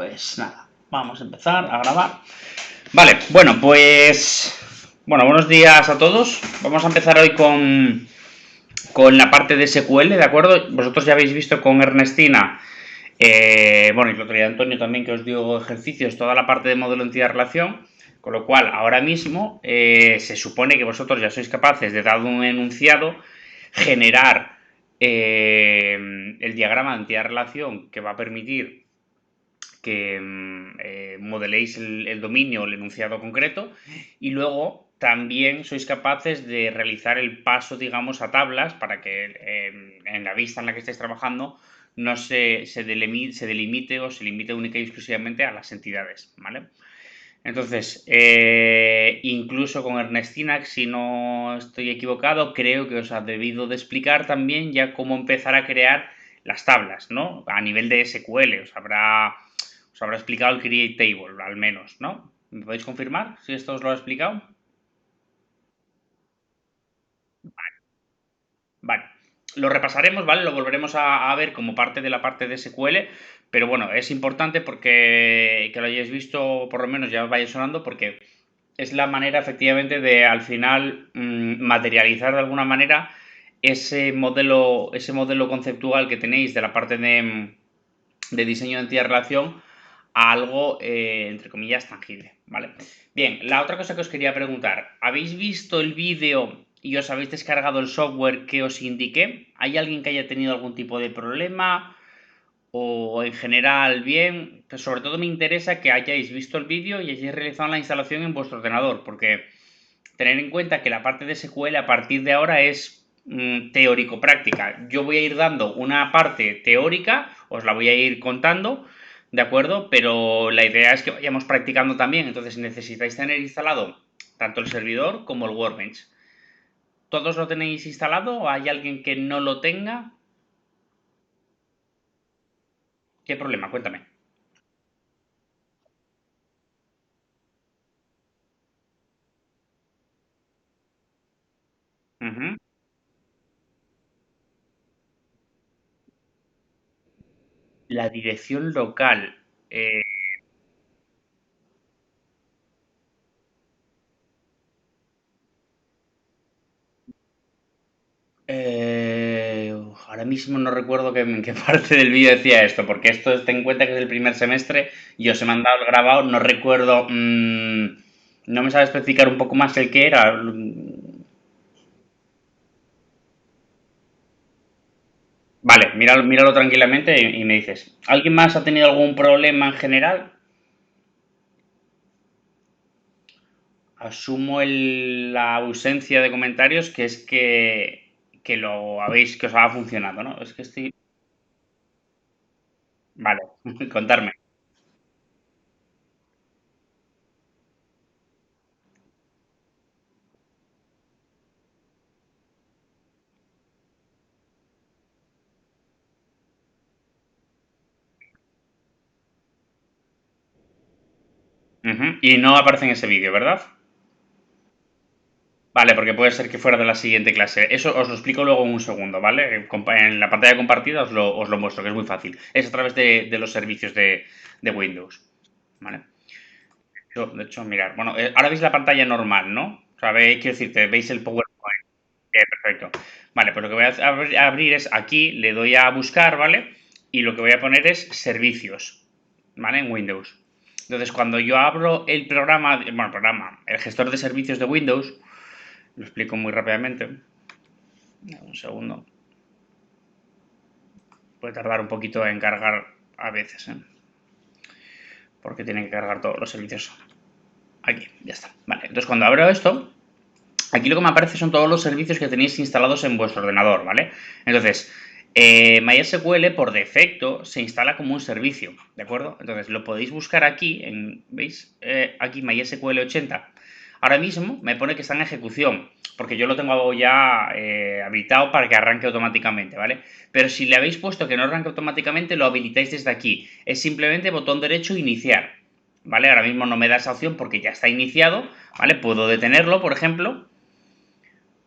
Pues nada, vamos a empezar a grabar. Vale, bueno, pues... Bueno, buenos días a todos. Vamos a empezar hoy con la parte de SQL, ¿de acuerdo? Vosotros ya habéis visto con Ernestina, bueno, y el otro día Antonio también, que os dio ejercicios, toda la parte de modelo entidad-relación, con lo cual ahora mismo se supone que vosotros ya sois capaces de, dado un enunciado, generar el diagrama de entidad-relación que va a permitir que modeléis el dominio o el enunciado concreto, y luego también sois capaces de realizar el paso, digamos, a tablas para que en la vista en la que estáis trabajando no se delimite o se limite única y exclusivamente a las entidades, ¿vale? Entonces, incluso con Ernestina, si no estoy equivocado, creo que os ha debido de explicar también ya cómo empezar a crear las tablas, ¿no? A nivel de SQL, os habrá explicado el Create Table, al menos, ¿no? ¿Me podéis confirmar si esto os lo ha explicado? Vale. Lo repasaremos, ¿vale? Lo volveremos a ver como parte de la parte de SQL, pero bueno, es importante porque que lo hayáis visto, por lo menos ya os vaya sonando, porque es la manera efectivamente de al final materializar de alguna manera ese modelo conceptual que tenéis de la parte de diseño de entidad-relación a algo, entre comillas, tangible, ¿vale? Bien, la otra cosa que os quería preguntar, ¿habéis visto el vídeo y os habéis descargado el software que os indiqué? ¿Hay alguien que haya tenido algún tipo de problema? O en general bien, pues sobre todo me interesa que hayáis visto el vídeo y hayáis realizado la instalación en vuestro ordenador, porque tener en cuenta que la parte de SQL a partir de ahora es teórico-práctica. Yo voy a ir dando una parte teórica, os la voy a ir contando, ¿de acuerdo? Pero la idea es que vayamos practicando también, entonces necesitáis tener instalado tanto el servidor como el Workbench. ¿Todos lo tenéis instalado o hay alguien que no lo tenga? ¿Qué problema? Cuéntame. Uh -huh. La dirección local. eh, ahora mismo no recuerdo en qué parte del vídeo decía esto, porque esto ten en cuenta que es el primer semestre y os he mandado el grabado, no recuerdo. ¿No me sabe especificar un poco más el que era? Vale, míralo, míralo tranquilamente y me dices. ¿Alguien más ha tenido algún problema en general? Asumo la ausencia de comentarios, que es que lo habéis, que os ha funcionado, ¿no? Es que estoy. Vale, contarme. Ujú. Y no aparece en ese vídeo, ¿verdad? Vale, porque puede ser que fuera de la siguiente clase. Eso os lo explico luego en un segundo, ¿vale? En la pantalla compartida os lo muestro, que es muy fácil. Es a través de los servicios de Windows, ¿vale? De hecho, mirad, bueno, ahora veis la pantalla normal, ¿no? O sea, quiero decirte, veis el PowerPoint. Perfecto. Vale, pues lo que voy a abrir es aquí, le doy a buscar, ¿vale? Y lo que voy a poner es servicios, ¿vale? En Windows. Entonces, cuando yo abro el programa, bueno, el programa, el gestor de servicios de Windows, lo explico muy rápidamente. Un segundo. Puede tardar un poquito en cargar a veces, ¿eh? Porque tiene que cargar todos los servicios. Aquí, ya está. Vale, entonces cuando abro esto, aquí lo que me aparece son todos los servicios que tenéis instalados en vuestro ordenador, ¿vale? Entonces, MySQL por defecto se instala como un servicio, ¿de acuerdo? Entonces lo podéis buscar aquí, ¿veis? Aquí MySQL 80. Ahora mismo me pone que está en ejecución, porque yo lo tengo ya habilitado para que arranque automáticamente, ¿vale? Pero si le habéis puesto que no arranque automáticamente, lo habilitáis desde aquí. Es simplemente botón derecho iniciar, ¿vale? Ahora mismo no me da esa opción porque ya está iniciado, ¿vale? Puedo detenerlo, por ejemplo,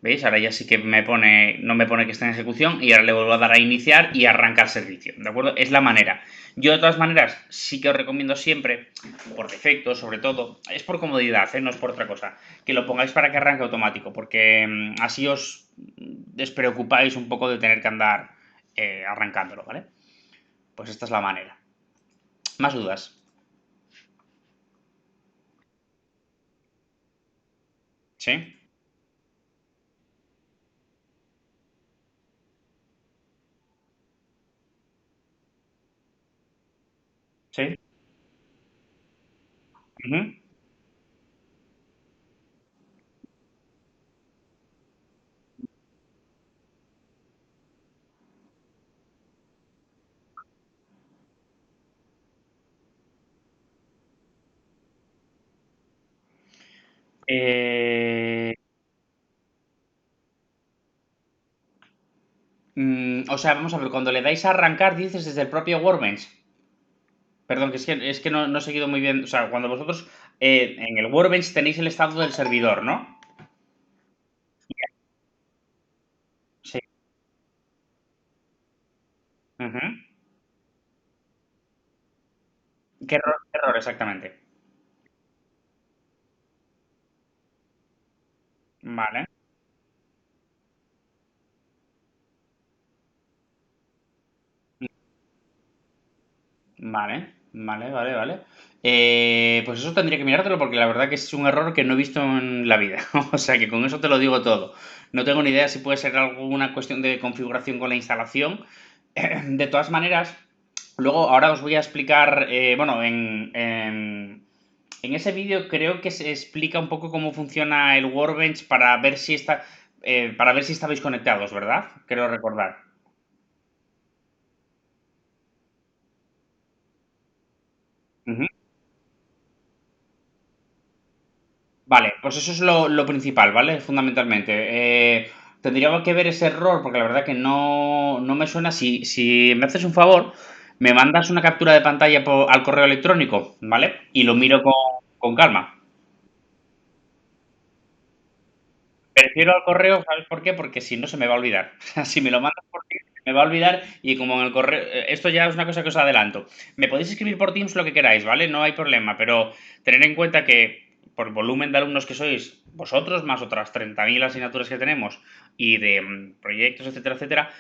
¿Veis? Ahora ya sí que no me pone que está en ejecución y ahora le vuelvo a dar a iniciar y arranca el servicio, ¿de acuerdo? Es la manera. Yo de todas maneras sí que os recomiendo siempre, por defecto sobre todo, es por comodidad, no es por otra cosa, que lo pongáis para que arranque automático, porque así os despreocupáis un poco de tener que andar arrancándolo, ¿vale? Pues esta es la manera. ¿Más dudas? ¿Sí? ¿Sí? Ujú. Eh, o sea, vamos a ver, cuando le dais a arrancar, dices desde el propio Workbench. Perdón, que es que no he seguido muy bien. O sea, cuando vosotros en el Workbench tenéis el estado del servidor, ¿no? Sí. Ujú. Qué error exactamente? Vale, vale. Pues eso tendría que mirártelo porque la verdad que es un error que no he visto en la vida. O sea que con eso te lo digo todo. No tengo ni idea si puede ser alguna cuestión de configuración con la instalación. De todas maneras, luego ahora os voy a explicar, bueno, en ese vídeo creo que se explica un poco cómo funciona el Workbench para ver si estabais conectados, ¿verdad? Creo recordar. Ujú. Vale, pues eso es lo principal, ¿vale? Fundamentalmente. Tendría que ver ese error, porque la verdad que no me suena. Si me haces un favor, me mandas una captura de pantalla al correo electrónico, ¿vale? Y lo miro con calma. Prefiero al correo, ¿sabes por qué? Porque si no se me va a olvidar. O sea, si me lo mandas por Teams, se me va a olvidar y como en el correo, esto ya es una cosa que os adelanto. Me podéis escribir por Teams lo que queráis, ¿vale? No hay problema, pero tener en cuenta que por volumen de alumnos que sois vosotros, más otras 30.000 asignaturas que tenemos y de proyectos, etcétera, etcétera,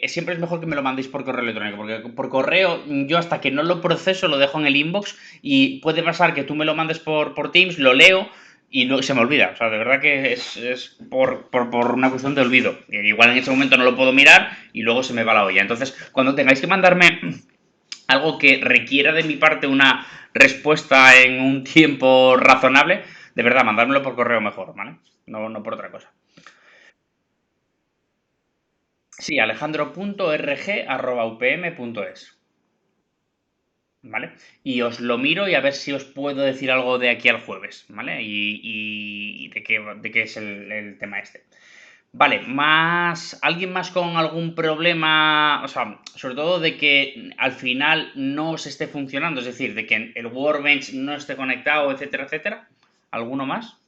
siempre es mejor que me lo mandéis por correo electrónico, porque por correo yo hasta que no lo proceso lo dejo en el inbox y puede pasar que tú me lo mandes por Teams, lo leo y se me olvida. O sea, de verdad que es por una cuestión de olvido. Igual en ese momento no lo puedo mirar y luego se me va la olla. Entonces, cuando tengáis que mandarme algo que requiera de mi parte una respuesta en un tiempo razonable, de verdad, mandármelo por correo mejor, ¿vale? No por otra cosa. Sí, alejandro.rg@upm.es. ¿Vale? Y os lo miro y a ver si os puedo decir algo de aquí al jueves, ¿vale? Y de qué es el tema este. Vale, ¿alguien más con algún problema? O sea, sobre todo de que al final no se esté funcionando, es decir, de que el Workbench no esté conectado, etcétera, etcétera. ¿Alguno más?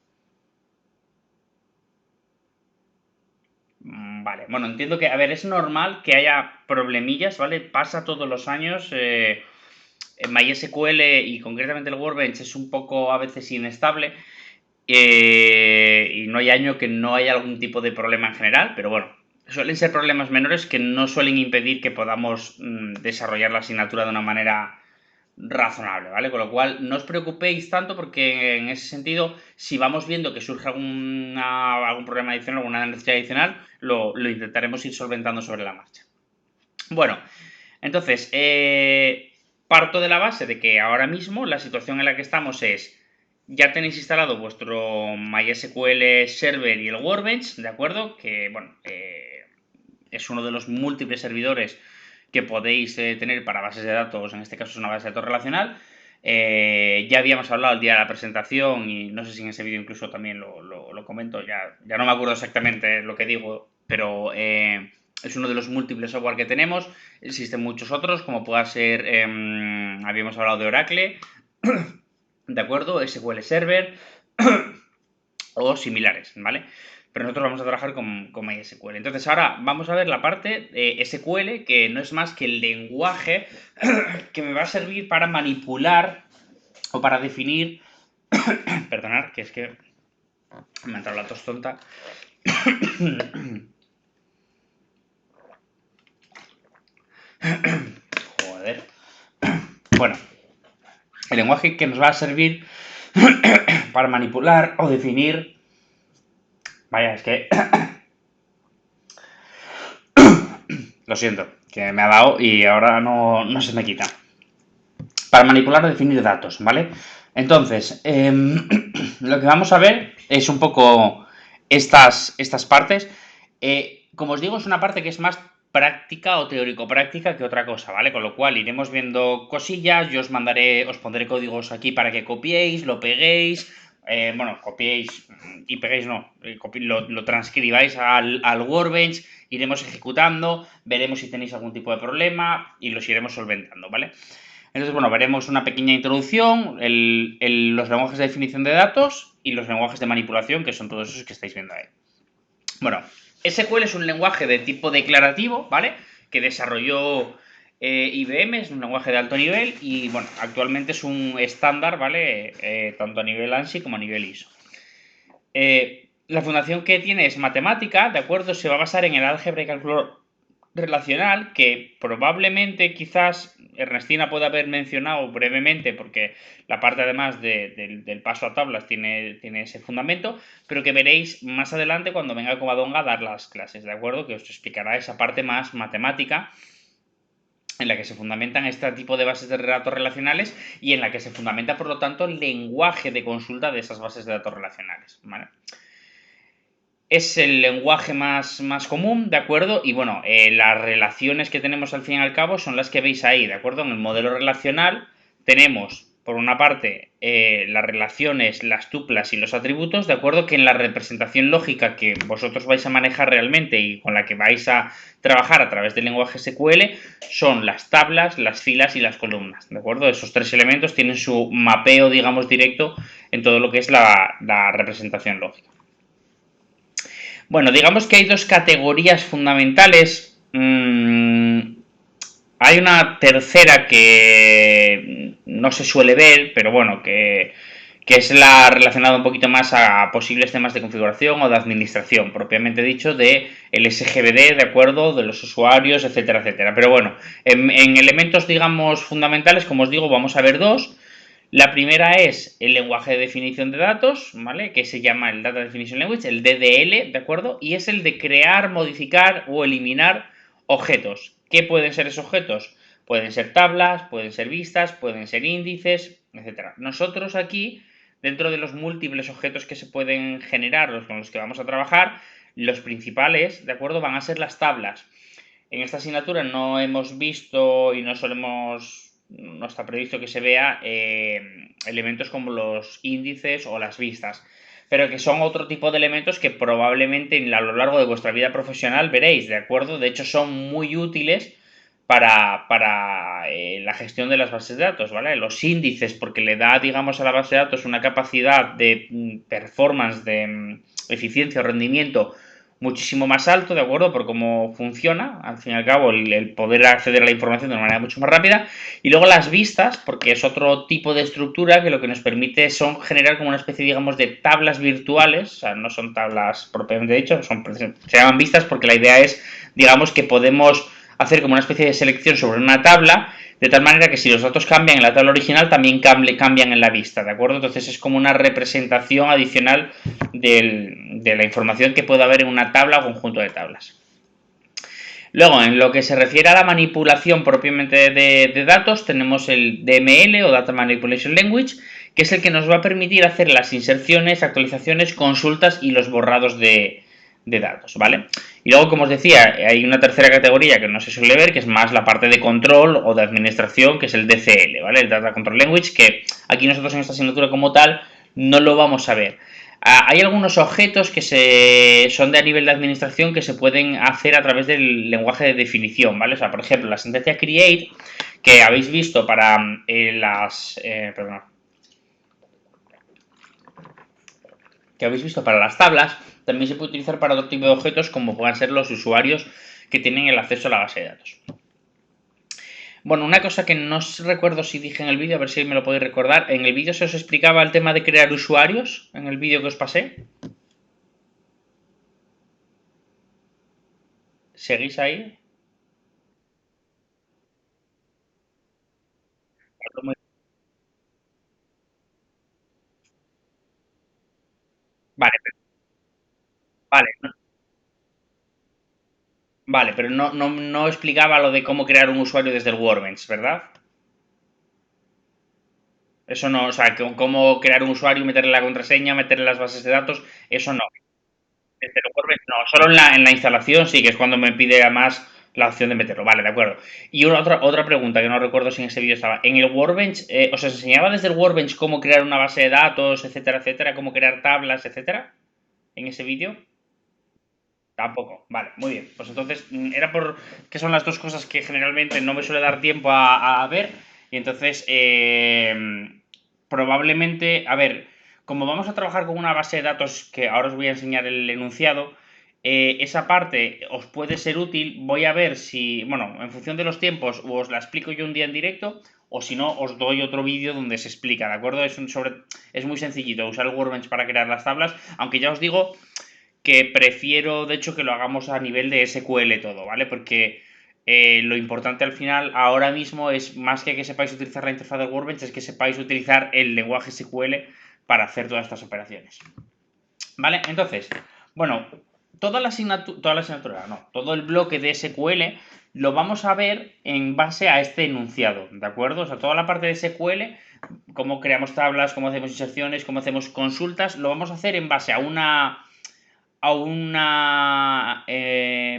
Vale, bueno, entiendo que, a ver, es normal que haya problemillas, ¿vale? Pasa todos los años. MySQL y concretamente el Workbench es un poco a veces inestable. Y no hay año que no haya algún tipo de problema en general, pero bueno, suelen ser problemas menores que no suelen impedir que podamos desarrollar la asignatura de una manera razonable, ¿vale? Con lo cual, no os preocupéis tanto porque en ese sentido, si vamos viendo que surge algún problema adicional, alguna necesidad adicional, lo intentaremos ir solventando sobre la marcha. Bueno, entonces, parto de la base de que ahora mismo la situación en la que estamos es, ya tenéis instalado vuestro MySQL Server y el Workbench, ¿de acuerdo? Que, bueno, es uno de los múltiples servidores que podéis tener para bases de datos, en este caso es una base de datos relacional. Ya habíamos hablado el día de la presentación y no sé si en ese vídeo incluso también lo comento, ya no me acuerdo exactamente lo que digo, pero es uno de los múltiples software que tenemos. Existen muchos otros, como pueda ser, habíamos hablado de Oracle, ¿de acuerdo? SQL Server o similares, ¿vale? pero nosotros vamos a trabajar con MySQL. Entonces ahora vamos a ver la parte SQL, que no es más que el lenguaje que me va a servir para manipular o para definir... Perdonad, que es que me ha entrado la tos tonta. Joder. Bueno, el lenguaje que nos va a servir para manipular o definir... Vaya, es que... Lo siento, que me ha dado y ahora no se me quita. Para manipular o definir datos, ¿vale? Entonces, lo que vamos a ver es un poco estas partes. Como os digo, es una parte que es más práctica o teórico-práctica que otra cosa, ¿vale? Con lo cual iremos viendo cosillas, yo os pondré códigos aquí para que copiéis, lo peguéis, bueno, copiéis y peguéis no, lo transcribáis al Workbench, iremos ejecutando, veremos si tenéis algún tipo de problema y los iremos solventando, ¿vale? Entonces, bueno, veremos una pequeña introducción, los lenguajes de definición de datos y los lenguajes de manipulación, que son todos esos que estáis viendo ahí. Bueno, SQL es un lenguaje de tipo declarativo, ¿vale? Que desarrolló IBM, es un lenguaje de alto nivel y, bueno, actualmente es un estándar, ¿vale? Tanto a nivel ANSI como a nivel ISO. La fundación que tiene es matemática, ¿de acuerdo? Se va a basar en el álgebra y cálculo relacional, que probablemente quizás Ernestina pueda haber mencionado brevemente, porque la parte además del paso a tablas tiene ese fundamento, pero que veréis más adelante cuando venga Covadonga a dar las clases, ¿de acuerdo? Que os explicará esa parte más matemática en la que se fundamentan este tipo de bases de datos relacionales y en la que se fundamenta, por lo tanto, el lenguaje de consulta de esas bases de datos relacionales, ¿vale? Es el lenguaje más común, ¿de acuerdo? Y bueno, las relaciones que tenemos al fin y al cabo son las que veis ahí, ¿de acuerdo? En el modelo relacional tenemos, por una parte, las relaciones, las tuplas y los atributos, ¿de acuerdo? Que en la representación lógica que vosotros vais a manejar realmente y con la que vais a trabajar a través del lenguaje SQL son las tablas, las filas y las columnas, ¿de acuerdo? Esos tres elementos tienen su mapeo, digamos, directo en todo lo que es la representación lógica. Bueno, digamos que hay dos categorías fundamentales. Hay una tercera que no se suele ver, pero bueno, que es la relacionada un poquito más a posibles temas de configuración o de administración, propiamente dicho, de el SGBD, de acuerdo, de los usuarios, etcétera, etcétera. Pero bueno, en elementos, digamos, fundamentales, como os digo, vamos a ver dos. La primera es el lenguaje de definición de datos, ¿vale? Que se llama el Data Definition Language, el DDL, ¿de acuerdo? Y es el de crear, modificar o eliminar objetos. ¿Qué pueden ser esos objetos? Pueden ser tablas, pueden ser vistas, pueden ser índices, etcétera. Nosotros aquí, dentro de los múltiples objetos que se pueden generar, los con los que vamos a trabajar, los principales, ¿de acuerdo? Van a ser las tablas. En esta asignatura no hemos visto y no está previsto que se vea elementos como los índices o las vistas, pero que son otro tipo de elementos que probablemente a lo largo de vuestra vida profesional veréis, ¿de acuerdo? De hecho, son muy útiles para la gestión de las bases de datos, ¿vale? Los índices, porque le da, digamos, a la base de datos una capacidad de performance, de eficiencia o rendimiento muchísimo más alto, ¿de acuerdo? Por cómo funciona, al fin y al cabo, el poder acceder a la información de una manera mucho más rápida. Y luego las vistas, porque es otro tipo de estructura que lo que nos permite son generar como una especie, digamos, de tablas virtuales, o sea, no son tablas propiamente dicho, se llaman vistas porque la idea es, digamos, que podemos hacer como una especie de selección sobre una tabla, de tal manera que si los datos cambian en la tabla original, también cambian en la vista, ¿de acuerdo? Entonces es como una representación adicional de la información que puede haber en una tabla o conjunto de tablas. Luego, en lo que se refiere a la manipulación propiamente de datos, tenemos el DML o Data Manipulation Language, que es el que nos va a permitir hacer las inserciones, actualizaciones, consultas y los borrados de datos, ¿vale? Y luego, como os decía, hay una tercera categoría que no se suele ver, que es más la parte de control o de administración, que es el DCL, ¿vale? El Data Control Language, que aquí nosotros en esta asignatura como tal no lo vamos a ver. Hay algunos objetos que son de a nivel de administración que se pueden hacer a través del lenguaje de definición, ¿vale? O sea, por ejemplo, la sentencia create que habéis visto para que habéis visto para las tablas, también se puede utilizar para otro tipo de objetos como puedan ser los usuarios que tienen el acceso a la base de datos. Bueno, una cosa que no recuerdo si dije en el vídeo, a ver si me lo podéis recordar. En el vídeo se os explicaba el tema de crear usuarios, en el vídeo que os pasé. ¿Seguís ahí? Vale, vale, vale, pero no explicaba lo de cómo crear un usuario desde el Workbench, ¿verdad? Eso no, o sea, cómo crear un usuario, meterle la contraseña, meterle las bases de datos, eso no. Desde el Workbench no, solo en la instalación sí, que es cuando me pide además la opción de meterlo. Vale, de acuerdo. Y otra pregunta que no recuerdo si en ese vídeo estaba. En el Workbench, ¿os enseñaba desde el Workbench cómo crear una base de datos, etcétera, etcétera? ¿Cómo crear tablas, etcétera? En ese vídeo. Tampoco. Vale, muy bien. Pues entonces, era por que son las dos cosas que generalmente no me suele dar tiempo a ver. Y entonces, probablemente, a ver, como vamos a trabajar con una base de datos que ahora os voy a enseñar el enunciado, esa parte os puede ser útil. Voy a ver si, bueno, en función de los tiempos, os la explico yo un día en directo, o si no, os doy otro vídeo donde se explica, ¿de acuerdo? Es muy sencillito usar el Workbench para crear las tablas, aunque ya os digo que prefiero, de hecho, que lo hagamos a nivel de SQL todo, ¿vale? Porque lo importante al final, ahora mismo, es más que sepáis utilizar la interfaz de Workbench, es que sepáis utilizar el lenguaje SQL para hacer todas estas operaciones. ¿Vale? Entonces, bueno, toda la asignatura, no, todo el bloque de SQL lo vamos a ver en base a este enunciado, ¿de acuerdo? O sea, toda la parte de SQL, cómo creamos tablas, cómo hacemos inserciones, cómo hacemos consultas, lo vamos a hacer en base a una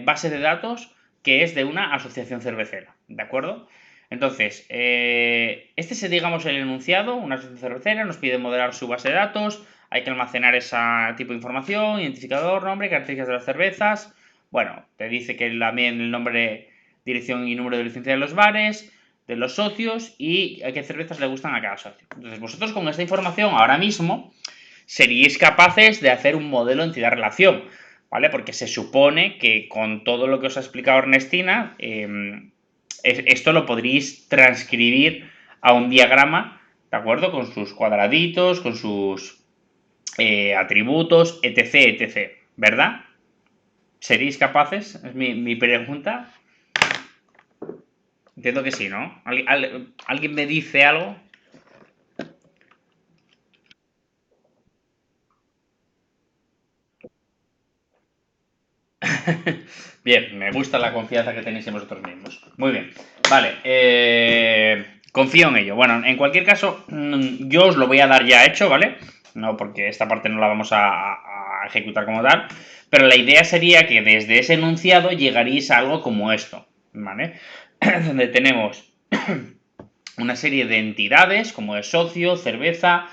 base de datos que es de una asociación cervecera, ¿de acuerdo? Entonces, este es, digamos, el enunciado. Una asociación cervecera nos pide modelar su base de datos, hay que almacenar ese tipo de información, identificador, nombre, características de las cervezas. Bueno, te dice que también el nombre, dirección y número de licencia de los bares, de los socios y a qué cervezas le gustan a cada socio. Entonces, vosotros con esta información ahora mismo seríais capaces de hacer un modelo entidad-relación, ¿vale? Porque se supone que con todo lo que os ha explicado Ernestina, esto lo podríais transcribir a un diagrama, ¿de acuerdo? Con sus cuadraditos, con sus atributos, etc, etc, ¿verdad? ¿Seríais capaces? Es mi pregunta. Entiendo que sí, ¿no? ¿Alguien me dice algo? Bien, me gusta la confianza que tenéis en vosotros mismos. Muy bien. Vale, confío en ello. Bueno, en cualquier caso, yo os lo voy a dar ya hecho, ¿vale? No, porque esta parte no la vamos a ejecutar como tal. Pero la idea sería que desde ese enunciado llegaréis a algo como esto, ¿vale? Donde tenemos una serie de entidades, como el socio, cerveza,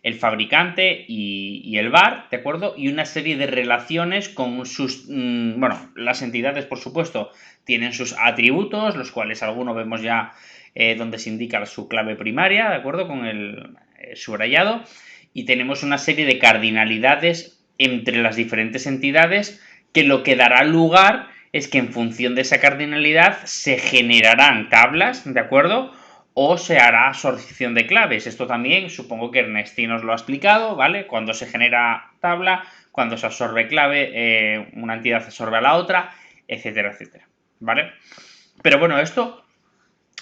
el fabricante y el bar, ¿de acuerdo? Y una serie de relaciones con sus, bueno, las entidades, por supuesto, tienen sus atributos, los cuales algunos vemos ya donde se indica su clave primaria, ¿de acuerdo? Con el subrayado. Y tenemos una serie de cardinalidades entre las diferentes entidades que lo que dará lugar es que en función de esa cardinalidad se generarán tablas, ¿de acuerdo? O se hará absorción de claves. Esto también supongo que Ernestine nos lo ha explicado, ¿vale? Cuando se genera tabla, cuando se absorbe clave, una entidad absorbe a la otra, etcétera, etcétera, ¿vale? Pero bueno, esto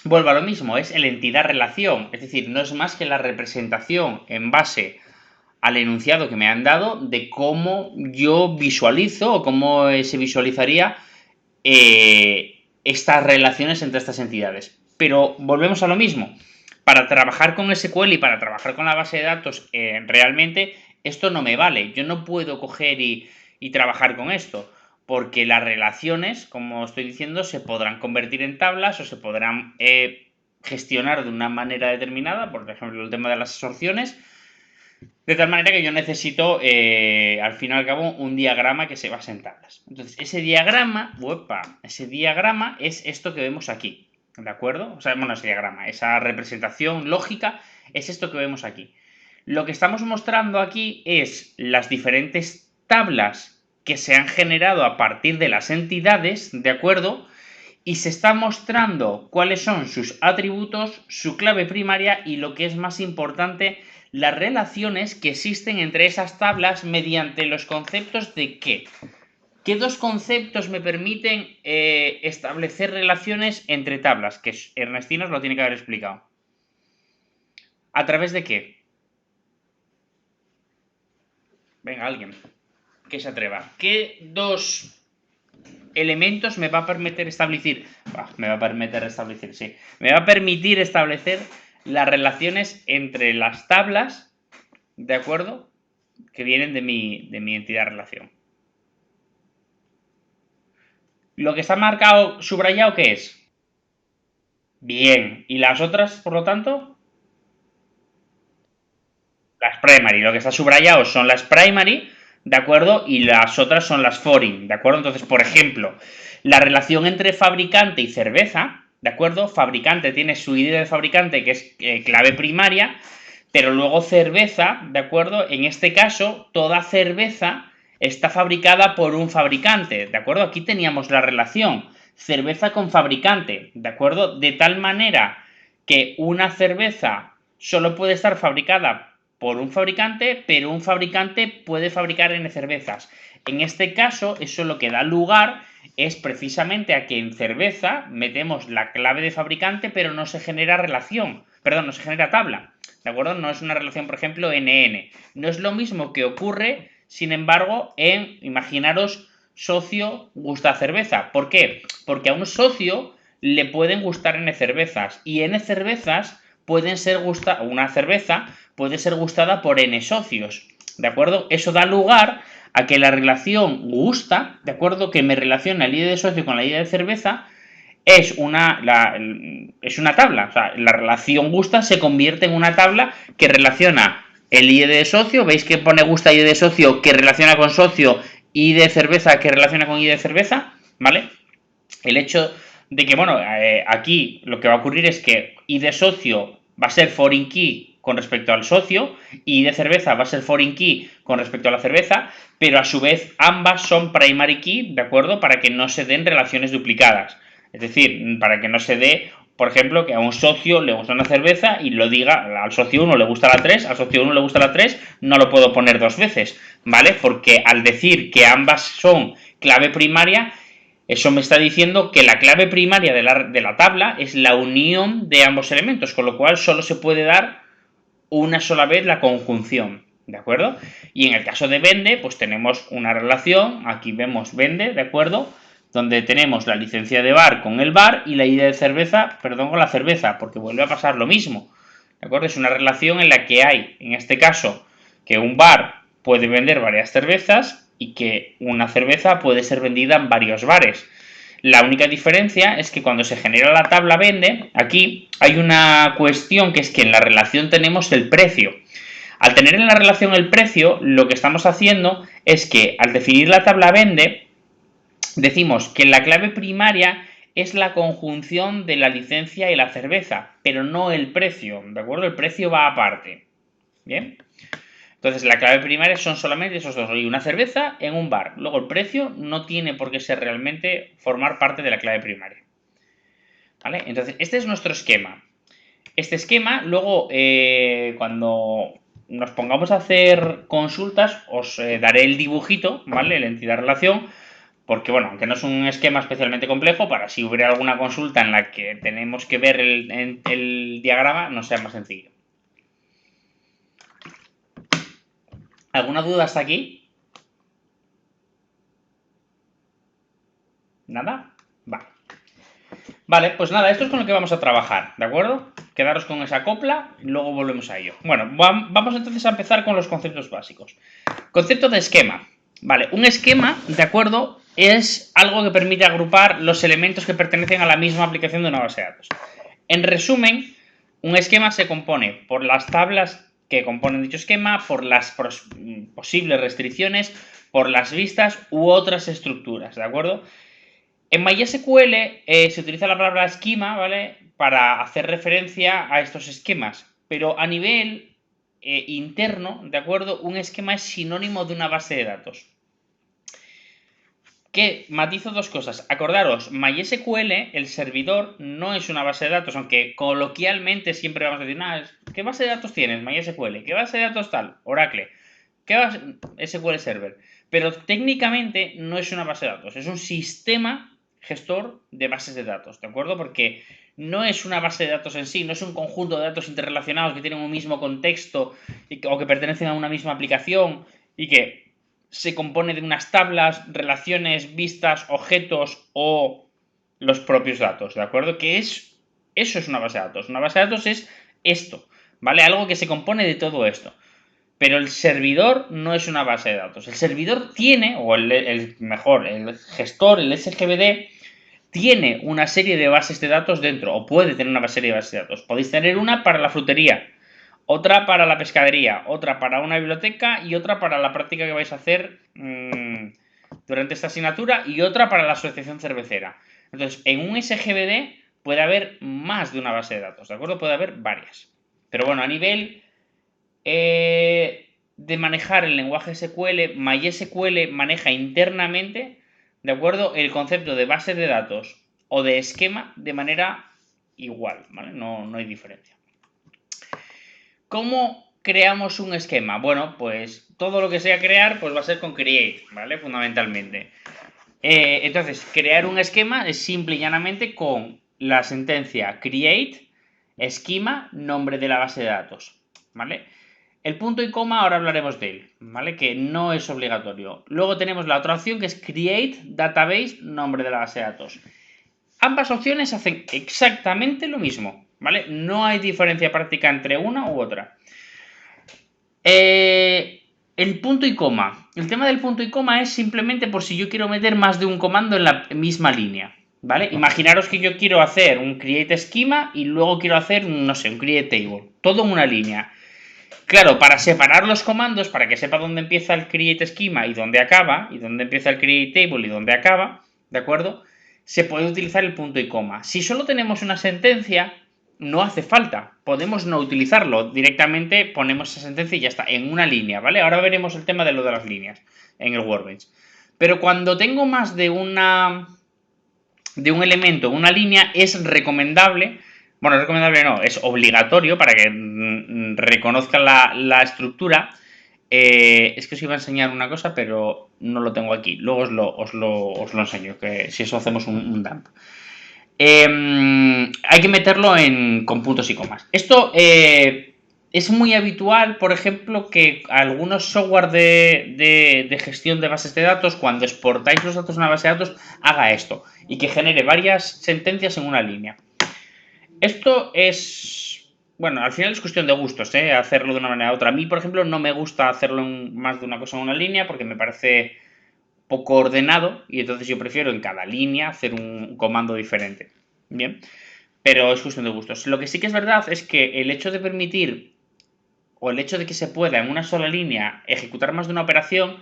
vuelve a lo mismo, es el entidad-relación, es decir, no es más que la representación en base al enunciado que me han dado de cómo yo visualizo o cómo se visualizaría estas relaciones entre estas entidades. Pero volvemos a lo mismo. Para trabajar con SQL y para trabajar con la base de datos, realmente esto no me vale. Yo no puedo coger y trabajar con esto. Porque las relaciones, como estoy diciendo, se podrán convertir en tablas o se podrán gestionar de una manera determinada. Por ejemplo, el tema de las absorciones. De tal manera que yo necesito, al fin y al cabo, un diagrama que se base en tablas. Entonces, ese diagrama es esto que vemos aquí, ¿de acuerdo? O sea, bueno, ese diagrama, esa representación lógica es esto que vemos aquí. Lo que estamos mostrando aquí es las diferentes tablas que se han generado a partir de las entidades, ¿de acuerdo? Y se está mostrando cuáles son sus atributos, su clave primaria y, lo que es más importante, las relaciones que existen entre esas tablas mediante los conceptos de ¿qué? ¿Qué dos conceptos me permiten establecer relaciones entre tablas? Que Ernestina os lo tiene que haber explicado. ¿A través de qué? Venga, alguien que se atreva. ¿Qué dos elementos me va a permitir establecer? Me va a permitir establecer las relaciones entre las tablas, ¿de acuerdo? Que vienen de mi entidad relación. Lo que está marcado, subrayado, ¿qué es? Bien. ¿Y las otras, por lo tanto? Las primary. Lo que está subrayado son las primary, ¿de acuerdo? Y las otras son las foreign, ¿de acuerdo? Entonces, por ejemplo, la relación entre fabricante y cerveza, ¿de acuerdo? Fabricante tiene su idea de fabricante, que es clave primaria, pero luego cerveza, ¿de acuerdo? En este caso, toda cerveza está fabricada por un fabricante, ¿de acuerdo? Aquí teníamos la relación cerveza con fabricante, ¿de acuerdo? De tal manera que una cerveza solo puede estar fabricada por un fabricante, pero un fabricante puede fabricar N cervezas. En este caso, eso lo que da lugar es precisamente a que en cerveza metemos la clave de fabricante, pero no se genera relación, perdón, no se genera tabla, ¿de acuerdo? No es una relación, por ejemplo, NN. No es lo mismo que ocurre, sin embargo, en, imaginaros, socio gusta cerveza. ¿Por qué? Porque a un socio le pueden gustar N cervezas, y N cervezas pueden ser una cerveza puede ser gustada por N socios, ¿de acuerdo? Eso da lugar a que la relación gusta, ¿de acuerdo? Que me relaciona el ID de socio con la ID de cerveza, es una tabla. O sea, la relación gusta se convierte en una tabla que relaciona el ID de socio, veis que pone gusta ID de socio, que relaciona con socio, ID de cerveza, que relaciona con ID de cerveza, ¿vale? El hecho de que, bueno, aquí lo que va a ocurrir es que ID de socio va a ser foreign key con respecto al socio y de cerveza va a ser foreign key con respecto a la cerveza, pero a su vez ambas son primary key, ¿de acuerdo? Para que no se den relaciones duplicadas. Es decir, para que no se dé, por ejemplo, que a un socio le gusta una cerveza y lo diga, al socio 1 le gusta la 3, al socio 1 le gusta la 3, no lo puedo poner dos veces, ¿vale? Porque al decir que ambas son clave primaria, eso me está diciendo que la clave primaria de la tabla es la unión de ambos elementos, con lo cual solo se puede dar una sola vez la conjunción, ¿de acuerdo? Y en el caso de vende, pues tenemos una relación, aquí vemos vende, ¿de acuerdo? Donde tenemos la licencia de bar con el bar y la idea de cerveza, perdón, con la cerveza, porque vuelve a pasar lo mismo, ¿de acuerdo? Es una relación en la que hay, en este caso, que un bar puede vender varias cervezas y que una cerveza puede ser vendida en varios bares. La única diferencia es que cuando se genera la tabla vende, aquí hay una cuestión, que es que en la relación tenemos el precio. Al tener en la relación el precio, lo que estamos haciendo es que al definir la tabla vende, decimos que la clave primaria es la conjunción de la licencia y la cerveza, pero no el precio, ¿de acuerdo? El precio va aparte. ¿Bien? Entonces, la clave primaria son solamente esos dos, y una cerveza en un bar. Luego, el precio no tiene por qué ser realmente formar parte de la clave primaria. ¿Vale? Entonces, este es nuestro esquema. Este esquema, luego, cuando nos pongamos a hacer consultas, os daré el dibujito, ¿vale? La entidad relación, porque, bueno, aunque no es un esquema especialmente complejo, para si hubiera alguna consulta en la que tenemos que ver el diagrama, no sea más sencillo. ¿Alguna duda hasta aquí? ¿Nada? Vale. Vale, pues nada, esto es con lo que vamos a trabajar, ¿de acuerdo? Quedaros con esa copla y luego volvemos a ello. Bueno, vamos entonces a empezar con los conceptos básicos. Concepto de esquema. Vale, un esquema, ¿de acuerdo? Es algo que permite agrupar los elementos que pertenecen a la misma aplicación de una base de datos. En resumen, un esquema se compone por las tablas que componen dicho esquema, por las posibles restricciones, por las vistas u otras estructuras, ¿de acuerdo? En MySQL se utiliza la palabra esquema, ¿vale? Para hacer referencia a estos esquemas, pero a nivel interno, ¿de acuerdo? Un esquema es sinónimo de una base de datos, Que matizo dos cosas. Acordaros, MySQL, el servidor, no es una base de datos, aunque coloquialmente siempre vamos a decir, ¿qué base de datos tienes? MySQL. ¿Qué base de datos tal? Oracle. ¿Qué base? SQL Server. Pero técnicamente no es una base de datos, es un sistema gestor de bases de datos, ¿de acuerdo? Porque no es una base de datos en sí, no es un conjunto de datos interrelacionados que tienen un mismo contexto o que pertenecen a una misma aplicación y que se compone de unas tablas, relaciones, vistas, objetos o los propios datos, ¿de acuerdo? Eso es una base de datos. Una base de datos es esto, ¿vale? Algo que se compone de todo esto. Pero el servidor no es una base de datos. El servidor tiene, o el gestor, el SGBD, tiene una serie de bases de datos dentro, o puede tener una serie de bases de datos. Podéis tener una para la frutería, otra para la pescadería, otra para una biblioteca y otra para la práctica que vais a hacer durante esta asignatura y otra para la asociación cervecera. Entonces, en un SGBD puede haber más de una base de datos, ¿de acuerdo? Puede haber varias. Pero bueno, a nivel de manejar el lenguaje SQL, MySQL maneja internamente, ¿de acuerdo?, el concepto de base de datos o de esquema de manera igual, ¿vale? No hay diferencia. ¿Cómo creamos un esquema? Bueno, pues todo lo que sea crear, pues va a ser con create, ¿vale? Fundamentalmente. Entonces, crear un esquema es simple y llanamente con la sentencia create, esquema, nombre de la base de datos, ¿vale? El punto y coma ahora hablaremos de él, ¿vale? Que no es obligatorio. Luego tenemos la otra opción que es create database, nombre de la base de datos. Ambas opciones hacen exactamente lo mismo, ¿vale? No hay diferencia práctica entre una u otra. El punto y coma. El tema del punto y coma es simplemente por si yo quiero meter más de un comando en la misma línea, ¿vale? Imaginaros que yo quiero hacer un create schema y luego quiero hacer, no sé, un create table. Todo en una línea. Claro, para separar los comandos, para que sepa dónde empieza el create schema y dónde acaba, y dónde empieza el create table y dónde acaba, ¿de acuerdo? Se puede utilizar el punto y coma. Si solo tenemos una sentencia, no hace falta. Podemos no utilizarlo. Directamente ponemos esa sentencia y ya está, en una línea, ¿vale? Ahora veremos el tema de lo de las líneas en el Workbench. Pero cuando tengo más de un elemento en una línea, es recomendable. Bueno, recomendable no, es obligatorio para que reconozca la estructura. Es que os iba a enseñar una cosa, pero no lo tengo aquí. Luego os lo enseño, que si eso hacemos un dump. Hay que meterlo con puntos y comas. Esto es muy habitual, por ejemplo, que algunos software de gestión de bases de datos, cuando exportáis los datos a una base de datos, haga esto y que genere varias sentencias en una línea. Esto es, bueno, al final es cuestión de gustos, hacerlo de una manera u otra. A mí, por ejemplo, no me gusta hacerlo en más de una cosa en una línea porque me parece poco ordenado y entonces yo prefiero en cada línea hacer un comando diferente. Bien, pero es cuestión de gustos. Lo que sí que es verdad es que el hecho de permitir o el hecho de que se pueda en una sola línea ejecutar más de una operación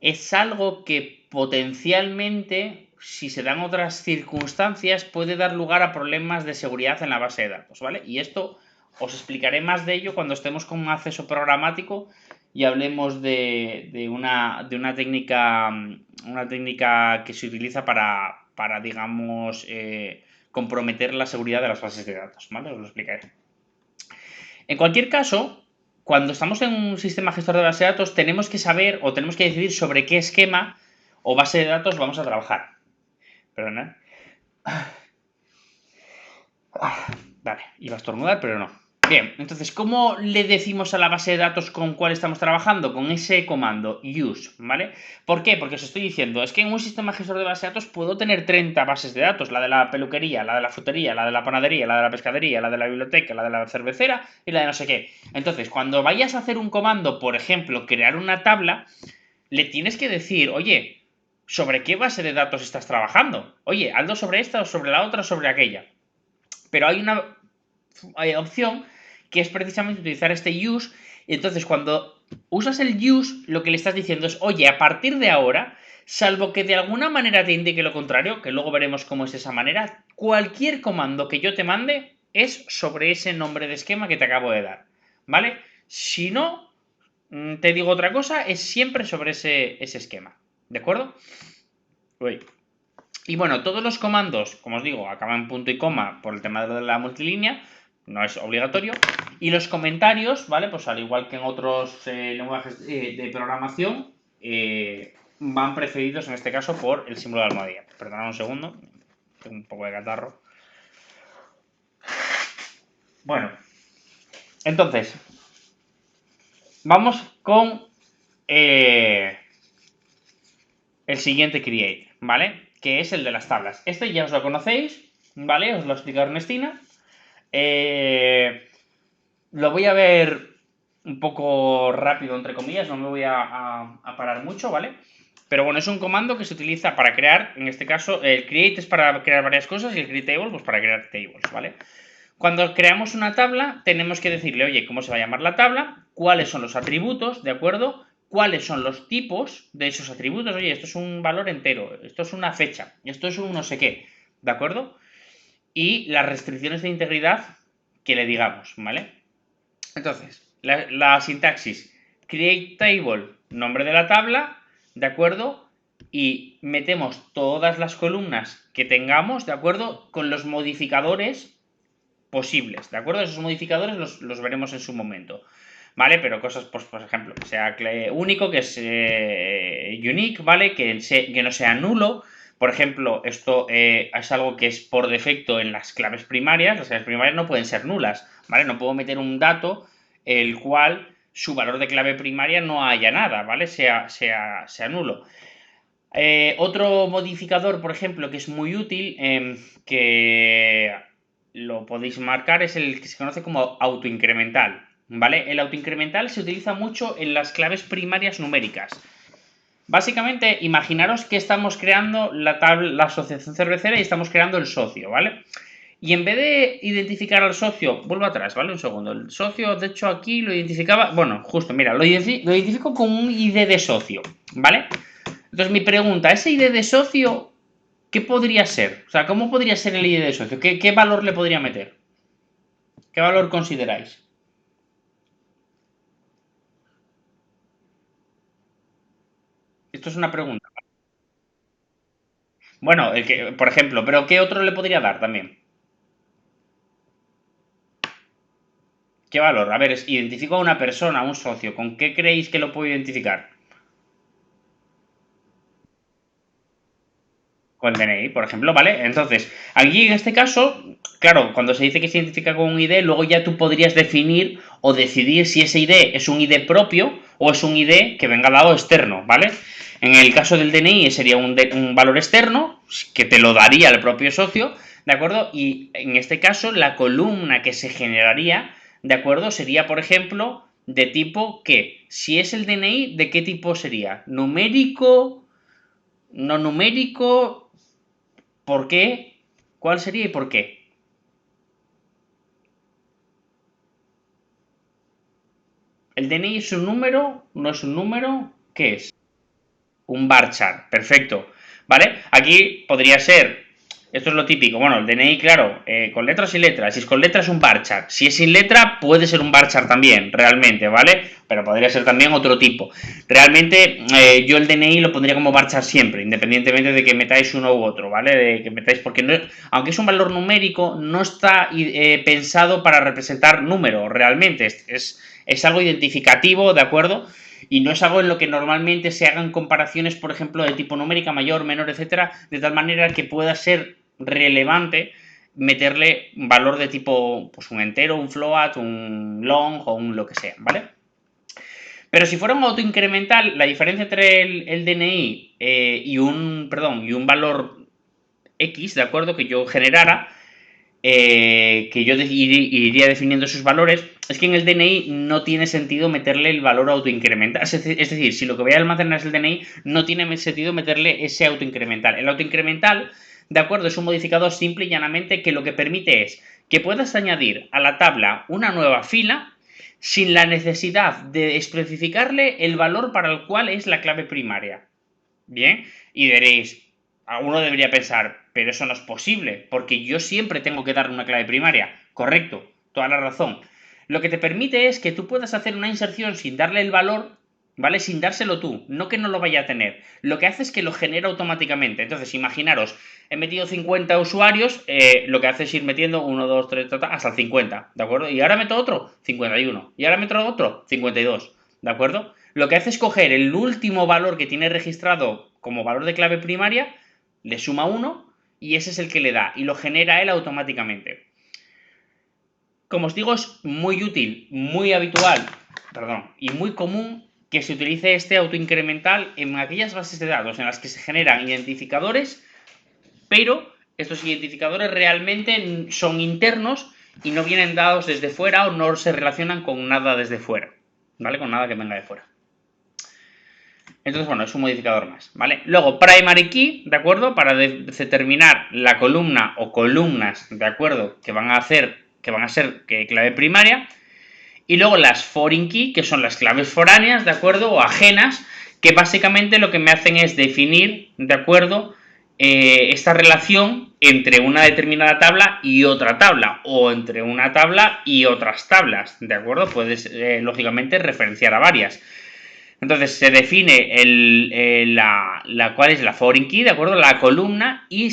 es algo que potencialmente, si se dan otras circunstancias, puede dar lugar a problemas de seguridad en la base de datos, ¿vale? Y esto os explicaré más de ello cuando estemos con un acceso programático y hablemos de una técnica que se utiliza para digamos, comprometer la seguridad de las bases de datos, ¿vale? Os lo explicaré. En cualquier caso, cuando estamos en un sistema gestor de base de datos, tenemos que saber o tenemos que decidir sobre qué esquema o base de datos vamos a trabajar. Perdona. Vale, iba a estornudar, pero no. Bien, entonces, ¿cómo le decimos a la base de datos con cuál estamos trabajando? Con ese comando use, ¿vale? ¿Por qué? Porque os estoy diciendo, es que en un sistema gestor de base de datos puedo tener 30 bases de datos, la de la peluquería, la de la frutería, la de la panadería, la de la pescadería, la de la biblioteca, la de la cervecera y la de no sé qué. Entonces, cuando vayas a hacer un comando, por ejemplo, crear una tabla, le tienes que decir, oye, ¿sobre qué base de datos estás trabajando? Oye, hazlo sobre esta o sobre la otra o sobre aquella. Pero hay una opción que es precisamente utilizar este use. Y entonces cuando usas el use, lo que le estás diciendo es, oye, a partir de ahora, salvo que de alguna manera te indique lo contrario, que luego veremos cómo es esa manera, cualquier comando que yo te mande es sobre ese nombre de esquema que te acabo de dar, ¿vale? Si no, te digo otra cosa, es siempre sobre ese esquema, ¿de acuerdo? Uy. Y bueno, todos los comandos, como os digo, acaban en punto y coma por el tema de la multilínea, no es obligatorio. Y los comentarios, ¿vale? Pues al igual que en otros lenguajes de programación, van precedidos en este caso por el símbolo de almohadilla. Perdonad un segundo, tengo un poco de catarro. Bueno, entonces, vamos con el siguiente create, ¿vale? Que es el de las tablas. Este ya os lo conocéis, ¿vale? Os lo ha explicado Ernestina. Lo voy a ver un poco rápido, entre comillas, no me voy a parar mucho, ¿vale? Pero bueno, es un comando que se utiliza para crear, en este caso, el create es para crear varias cosas y el create table, pues para crear tables, ¿vale? Cuando creamos una tabla, tenemos que decirle, oye, ¿cómo se va a llamar la tabla? ¿Cuáles son los atributos? ¿De acuerdo? ¿Cuáles son los tipos de esos atributos? Oye, esto es un valor entero, esto es una fecha, esto es un no sé qué, ¿de acuerdo? Y las restricciones de integridad que le digamos, ¿vale? Entonces, la sintaxis, create table, nombre de la tabla, ¿de acuerdo? Y metemos todas las columnas que tengamos, ¿de acuerdo? Con los modificadores posibles, ¿de acuerdo? Esos modificadores los veremos en su momento, ¿vale? Pero cosas, pues, por ejemplo, que sea único, que es unique, ¿vale? Que no sea nulo. Por ejemplo, esto es algo que es por defecto en las claves primarias. Las claves primarias no pueden ser nulas, ¿vale? No puedo meter un dato el cual su valor de clave primaria no haya nada, ¿vale? Sea nulo. Otro modificador, por ejemplo, que es muy útil, que lo podéis marcar, es el que se conoce como autoincremental, ¿vale? El autoincremental se utiliza mucho en las claves primarias numéricas. Básicamente, imaginaros que estamos creando la asociación cervecera y estamos creando el socio, ¿vale? Y en vez de identificar al socio, vuelvo atrás, ¿vale? Un segundo. El socio, de hecho, aquí lo identificaba. Bueno, justo, mira, lo identifico con un ID de socio, ¿vale? Entonces, mi pregunta, ¿ese ID de socio qué podría ser? O sea, ¿cómo podría ser el ID de socio? ¿Qué valor le podría meter? ¿Qué valor consideráis? Esto es una pregunta. Bueno, por ejemplo, pero ¿qué otro le podría dar también? ¿Qué valor? A ver, identifico a una persona, a un socio. ¿Con qué creéis que lo puedo identificar? Con el DNI, por ejemplo, ¿vale? Entonces, aquí en este caso, claro, cuando se dice que se identifica con un ID, luego ya tú podrías definir o decidir si ese ID es un ID propio o es un ID que venga dado externo, ¿vale? En el caso del DNI sería un valor externo que te lo daría el propio socio, ¿de acuerdo? Y en este caso, la columna que se generaría, ¿de acuerdo? Sería, por ejemplo, de tipo que, si es el DNI, ¿de qué tipo sería? ¿Numérico? ¿No numérico? ¿Por qué? ¿Cuál sería y por qué? ¿El DNI es un número? ¿No es un número? ¿Qué es? Un bar chart, perfecto. ¿Vale? Aquí podría ser, esto es lo típico, bueno, el DNI, claro, con letras y letras. Si es con letras, un bar chart. Si es sin letra, puede ser un bar chart también, realmente, ¿vale? Pero podría ser también otro tipo. Realmente, yo el DNI lo pondría como bar chart siempre, independientemente de que metáis uno u otro, ¿vale? De que metáis, porque no, aunque es un valor numérico, no está pensado para representar números, realmente. Es algo identificativo, ¿de acuerdo? Y no es algo en lo que normalmente se hagan comparaciones, por ejemplo, de tipo numérica, mayor, menor, etcétera, de tal manera que pueda ser relevante meterle valor de tipo, pues un entero, un float, un long o un lo que sea, ¿vale? Pero si fuera un autoincremental, la diferencia entre el DNI y un valor X, ¿de acuerdo? Que yo generara, que yo iría definiendo sus valores, es que en el DNI no tiene sentido meterle el valor autoincremental. Es decir, si lo que voy a almacenar es el DNI, no tiene sentido meterle ese autoincremental. El autoincremental, de acuerdo, es un modificador simple y llanamente que lo que permite es que puedas añadir a la tabla una nueva fila sin la necesidad de especificarle el valor para el cual es la clave primaria. Bien, y diréis, uno debería pensar, pero eso no es posible, porque yo siempre tengo que darle una clave primaria. Correcto, toda la razón. Lo que te permite es que tú puedas hacer una inserción sin darle el valor, ¿vale? Sin dárselo tú, no que no lo vaya a tener. Lo que hace es que lo genera automáticamente. Entonces, imaginaros, he metido 50 usuarios, lo que hace es ir metiendo 1, 2, 3, hasta el 50, ¿de acuerdo? Y ahora meto otro, 51. Y ahora meto otro, 52, ¿de acuerdo? Lo que hace es coger el último valor que tiene registrado como valor de clave primaria, le suma 1 y ese es el que le da y lo genera él automáticamente. Como os digo, es muy útil, muy habitual, y muy común que se utilice este autoincremental en aquellas bases de datos en las que se generan identificadores, pero estos identificadores realmente son internos y no vienen dados desde fuera o no se relacionan con nada desde fuera, ¿vale? Con nada que venga de fuera. Entonces, bueno, es un modificador más, ¿vale? Luego, primary key, ¿de acuerdo? Para determinar la columna o columnas, ¿de acuerdo? Que van a ser clave primaria. Y luego las foreign key, que son las claves foráneas, ¿de acuerdo? O ajenas, que básicamente lo que me hacen es definir, ¿de acuerdo? Esta relación entre una determinada tabla y otra tabla, o entre una tabla y otras tablas, ¿de acuerdo? Puedes, lógicamente, referenciar a varias. Entonces se define cuál es la foreign key, ¿de acuerdo? La columna y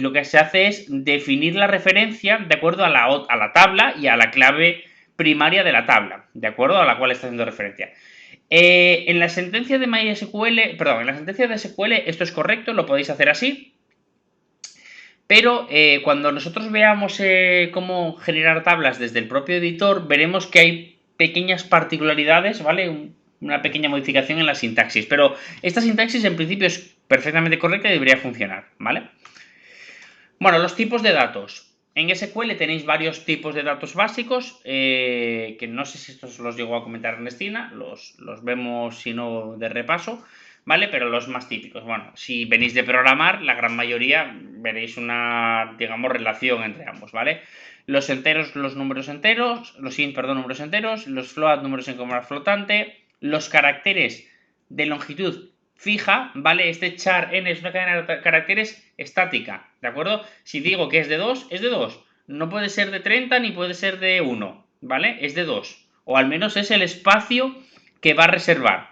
lo que se hace es definir la referencia de acuerdo a la tabla y a la clave primaria de la tabla, ¿de acuerdo? A la cual está haciendo referencia. En la sentencia de MySQL, perdón, en la sentencia de SQL esto es correcto, lo podéis hacer así, pero cuando nosotros veamos cómo generar tablas desde el propio editor, veremos que hay pequeñas particularidades, ¿vale? Una pequeña modificación en la sintaxis, pero esta sintaxis en principio es perfectamente correcta y debería funcionar, ¿vale? Bueno, los tipos de datos. En SQL tenéis varios tipos de datos básicos, que no sé si estos los llegó a comentar Ernestina, los vemos si no de repaso, ¿vale? Pero los más típicos. Bueno, si venís de programar, la gran mayoría veréis una, digamos, relación entre ambos, ¿vale? Los enteros, los números enteros, los int, perdón, números enteros, los float, números en coma flotante, los caracteres de longitud fija, ¿vale? Este char n es una cadena de caracteres estática, ¿de acuerdo? Si digo que es de 2, es de 2. No puede ser de 30 ni puede ser de 1, ¿vale? Es de 2. O al menos es el espacio que va a reservar.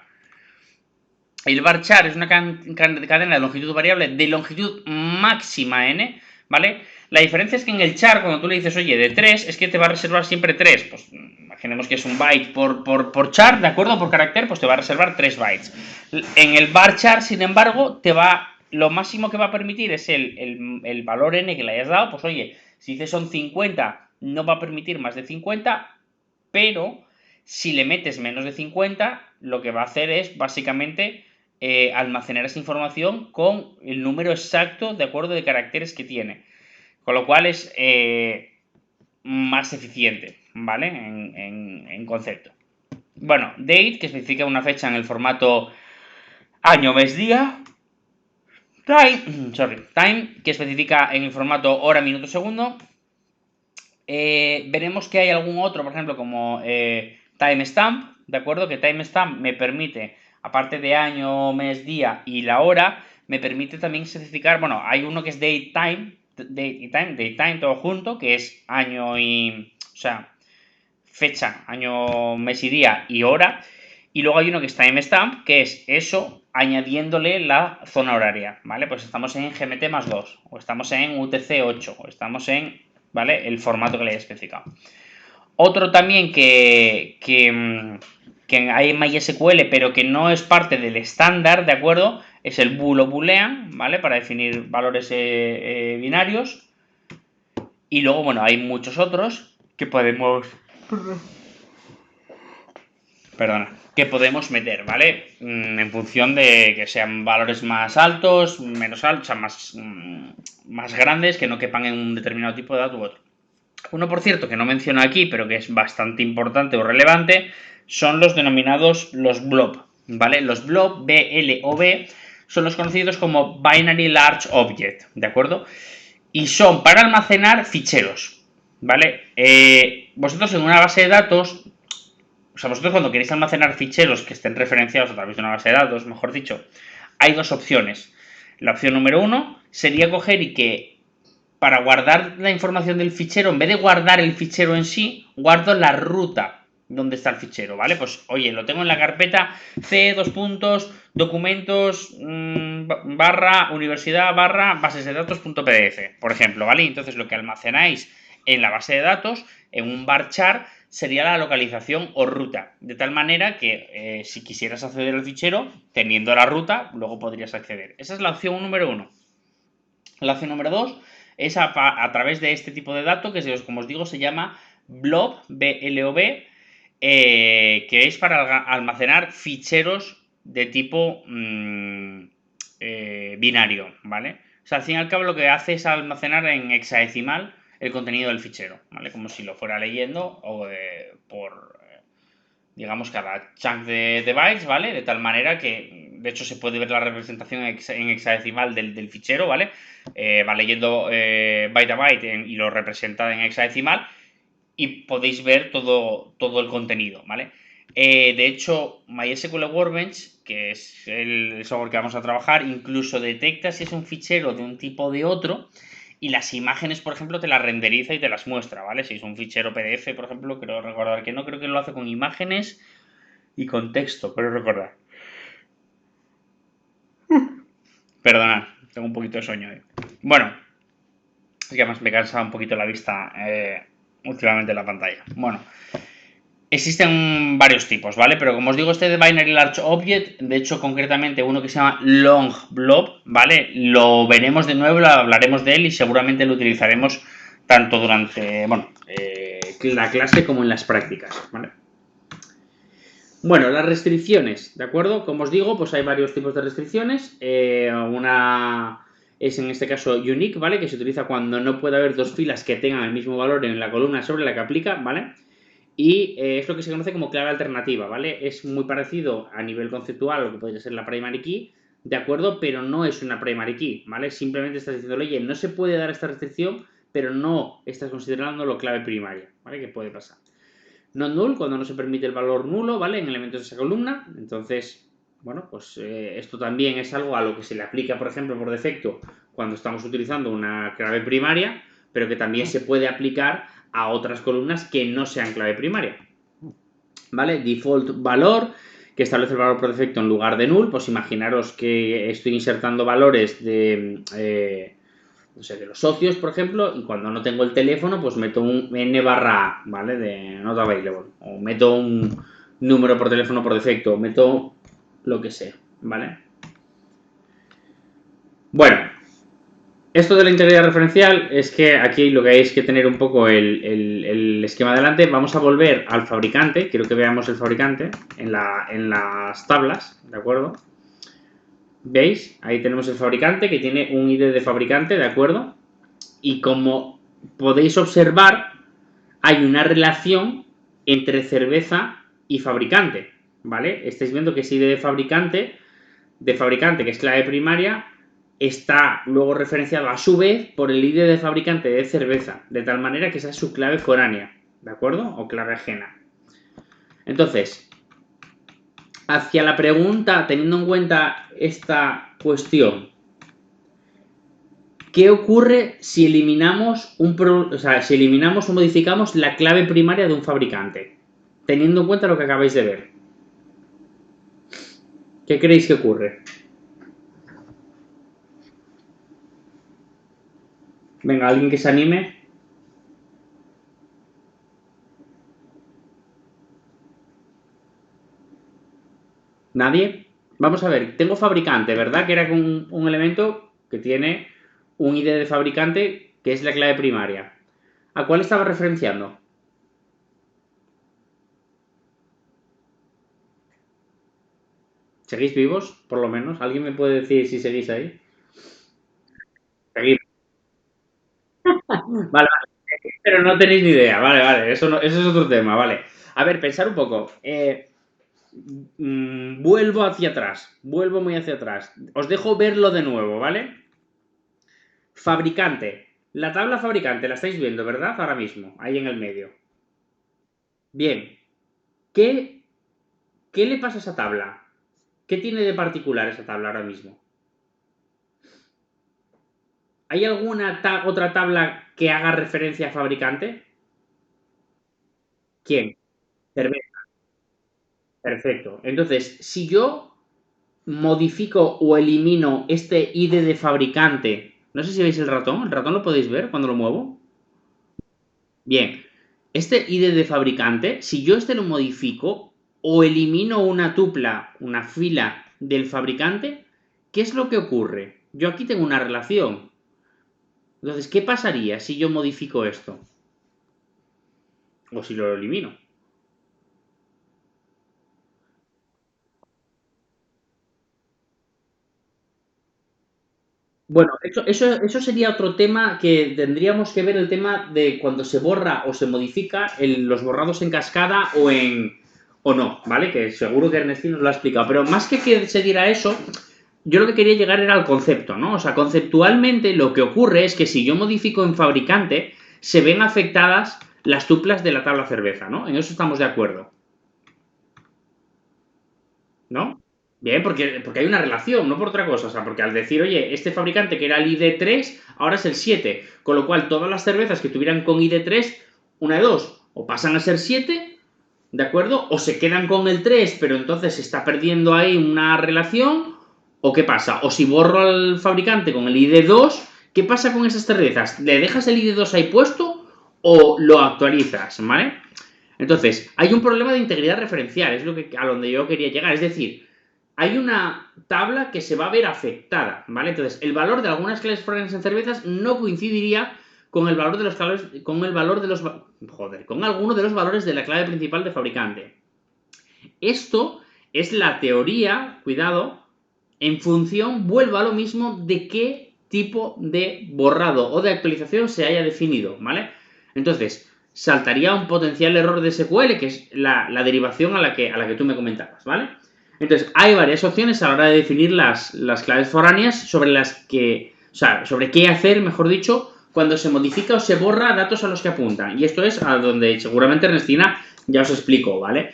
El varchar es una cadena de longitud variable de longitud máxima n, ¿vale? La diferencia es que en el char, cuando tú le dices, oye, de 3, es que te va a reservar siempre 3. Pues imaginemos que es un byte por char, ¿de acuerdo? Por carácter, pues te va a reservar 3 bytes. En el varchar, sin embargo, lo máximo que va a permitir es el valor n que le hayas dado. Pues oye, si dices son 50, no va a permitir más de 50, pero si le metes menos de 50, lo que va a hacer es básicamente almacenar esa información con el número exacto de acuerdo de caracteres que tiene. Con lo cual es más eficiente, ¿vale? En concepto. Bueno, date, que especifica una fecha en el formato año, mes, día. Time, que especifica en el formato hora, minuto, segundo. Veremos que hay algún otro, por ejemplo, como timestamp, ¿de acuerdo? Que timestamp me permite, aparte de año, mes, día y la hora, me permite también especificar, bueno, hay uno que es datetime todo junto, que es año y, o sea, fecha, año, mes y día y hora. Y luego hay uno que es timestamp, que es eso añadiéndole la zona horaria, ¿vale? Pues estamos en GMT más 2, o estamos en UTC 8, o estamos en, ¿vale? El formato que le he especificado. Otro también que hay en MySQL, pero que no es parte del estándar, ¿de acuerdo? Es el bool o boolean, ¿vale? Para definir valores binarios. Y luego, bueno, hay muchos otros que podemos... que podemos meter, ¿vale? En función de que sean valores más altos, menos altos, o sea, más grandes, que no quepan en un determinado tipo de dato u otro. Uno, por cierto, que no menciono aquí, pero que es bastante importante o relevante, son los denominados los blob, ¿vale? Los blob, B-L-O-B, son los conocidos como Binary Large Object, ¿de acuerdo? Y son para almacenar ficheros, ¿vale? Vosotros en una base de datos, o sea, vosotros cuando queréis almacenar ficheros que estén referenciados a través de una base de datos, mejor dicho, hay dos opciones. La opción número 1 sería coger y que para guardar la información del fichero, en vez de guardar el fichero en sí, guardo la ruta, dónde está el fichero, ¿vale? Pues, oye, lo tengo en la carpeta C, documentos, barra, universidad, barra, bases de datos.pdf, por ejemplo, ¿vale? Entonces lo que almacenáis en la base de datos, en un varchar, sería la localización o ruta, de tal manera que si quisieras acceder al fichero, teniendo la ruta, luego podrías acceder. Esa es la opción número 1. La opción número 2 es a través de este tipo de dato que, como os digo, se llama blob, B-L-O-B, que es para almacenar ficheros de tipo binario, ¿vale? O sea, al fin y al cabo lo que hace es almacenar en hexadecimal el contenido del fichero, ¿vale? Como si lo fuera leyendo o por, digamos, cada chunk de bytes, ¿vale? De tal manera que, de hecho, se puede ver la representación en hexadecimal del fichero, ¿vale? Va leyendo byte a byte y lo representa en hexadecimal y podéis ver todo el contenido, ¿vale? De hecho, MySQL Workbench, que es el software que vamos a trabajar, incluso detecta si es un fichero de un tipo o de otro y las imágenes, por ejemplo, te las renderiza y te las muestra, ¿vale? Si es un fichero PDF, por ejemplo, creo recordar que no, creo que lo hace con imágenes y con texto, creo recordar. Perdonad, tengo un poquito de sueño hoy. Bueno, es que además me cansa un poquito la vista últimamente en la pantalla. Bueno, existen varios tipos, ¿vale? Pero como os digo, este de Binary Large Object, de hecho, concretamente uno que se llama Long Blob, ¿vale? Lo veremos de nuevo, hablaremos de él y seguramente lo utilizaremos tanto durante, bueno, la clase como en las prácticas, ¿vale? Bueno, las restricciones, ¿de acuerdo? Como os digo, pues hay varios tipos de restricciones. Una es en este caso unique, ¿vale? Que se utiliza cuando no puede haber dos filas que tengan el mismo valor en la columna sobre la que aplica, ¿vale? Y es lo que se conoce como clave alternativa, ¿vale? Es muy parecido a nivel conceptual a lo que podría ser la primary key, ¿de acuerdo? Pero no es una primary key, ¿vale? Simplemente estás diciendo, oye, no se puede dar esta restricción, pero no estás considerándolo clave primaria, ¿vale? ¿Qué puede pasar? Not null, cuando no se permite el valor nulo, ¿vale? En elementos de esa columna. Entonces, bueno, pues esto también es algo a lo que se le aplica, por ejemplo, por defecto, cuando estamos utilizando una clave primaria, pero que también se puede aplicar a otras columnas que no sean clave primaria. ¿Vale? Default valor, que establece el valor por defecto en lugar de null. Pues imaginaros que estoy insertando valores de no sé, de los socios, por ejemplo, y cuando no tengo el teléfono, pues meto un n barra a, ¿vale? De not available. O meto un número por teléfono por defecto, o meto lo que sea, ¿vale? Bueno, esto de la integridad referencial es que aquí lo que hay es que tener un poco el esquema adelante. Vamos a volver al fabricante, quiero que veamos el fabricante en las tablas, ¿de acuerdo? ¿Veis? Ahí tenemos el fabricante que tiene un ID de fabricante, ¿de acuerdo? Y como podéis observar, hay una relación entre cerveza y fabricante, ¿vale? Estáis viendo que ese ID de fabricante, que es clave primaria, está luego referenciado a su vez por el ID de fabricante de cerveza, de tal manera que esa es su clave foránea, ¿de acuerdo? O clave ajena. Entonces, hacia la pregunta, teniendo en cuenta esta cuestión, ¿qué ocurre si eliminamos si eliminamos o modificamos la clave primaria de un fabricante? Teniendo en cuenta lo que acabáis de ver. ¿Qué creéis que ocurre? Venga, alguien que se anime. ¿Nadie? Vamos a ver, tengo fabricante, ¿verdad? Que era un elemento que tiene un ID de fabricante que es la clave primaria. ¿A cuál estaba referenciando? ¿Seguís vivos? Por lo menos. ¿Alguien me puede decir si seguís ahí? Seguís. Vale, vale. Pero no tenéis ni idea. Vale, vale. Eso es otro tema, vale. A ver, pensar un poco. Vuelvo hacia atrás. Vuelvo muy hacia atrás. Os dejo verlo de nuevo, ¿vale? Fabricante. La tabla fabricante la estáis viendo, ¿verdad? Ahora mismo, ahí en el medio. Bien. ¿Qué, qué le pasa a esa tabla? ¿Qué tiene de particular esa tabla ahora mismo? ¿Hay alguna otra tabla que haga referencia a fabricante? ¿Quién? Cerveza. Perfecto. Entonces, si yo modifico o elimino este ID de fabricante, no sé si veis el ratón lo podéis ver cuando lo muevo. Bien, este ID de fabricante, si yo este lo modifico o elimino una tupla, una fila del fabricante, ¿qué es lo que ocurre? Yo aquí tengo una relación. Entonces, ¿qué pasaría si yo modifico esto? O si lo elimino. Bueno, eso sería otro tema que tendríamos que ver el tema de cuando se borra o se modifica los borrados en cascada o no, ¿vale? Que seguro que Ernestina nos lo ha explicado. Pero más que se diera eso, yo lo que quería llegar era al concepto, ¿no? O sea, conceptualmente lo que ocurre es que si yo modifico en fabricante, se ven afectadas las tuplas de la tabla cerveza, ¿no? En eso estamos de acuerdo, ¿no? Bien, porque hay una relación, no por otra cosa. O sea, porque al decir, oye, este fabricante que era el ID3, ahora es el 7. Con lo cual, todas las cervezas que tuvieran con ID3, una de dos, o pasan a ser 7, ¿de acuerdo? O se quedan con el 3, pero entonces se está perdiendo ahí una relación, ¿o qué pasa? O si borro al fabricante con el ID2, ¿qué pasa con esas cervezas? ¿Le dejas el ID2 ahí puesto o lo actualizas, ¿vale? Entonces, hay un problema de integridad referencial, es a donde yo quería llegar. Es decir, hay una tabla que se va a ver afectada, ¿vale? Entonces, el valor de algunas claves foráneas en cervezas no coincidiría con el valor de los claves, con el valor de los, joder, con alguno de los valores de la clave principal de fabricante. Esto es la teoría, cuidado, en función, vuelvo a lo mismo, de qué tipo de borrado o de actualización se haya definido, ¿vale? Entonces, saltaría un potencial error de SQL, que es la derivación a la que tú me comentabas, ¿vale? Entonces, hay varias opciones a la hora de definir las claves foráneas sobre las que, o sea, sobre qué hacer, mejor dicho, cuando se modifica o se borra datos a los que apuntan. Y esto es a donde seguramente Ernestina ya os explico, ¿vale?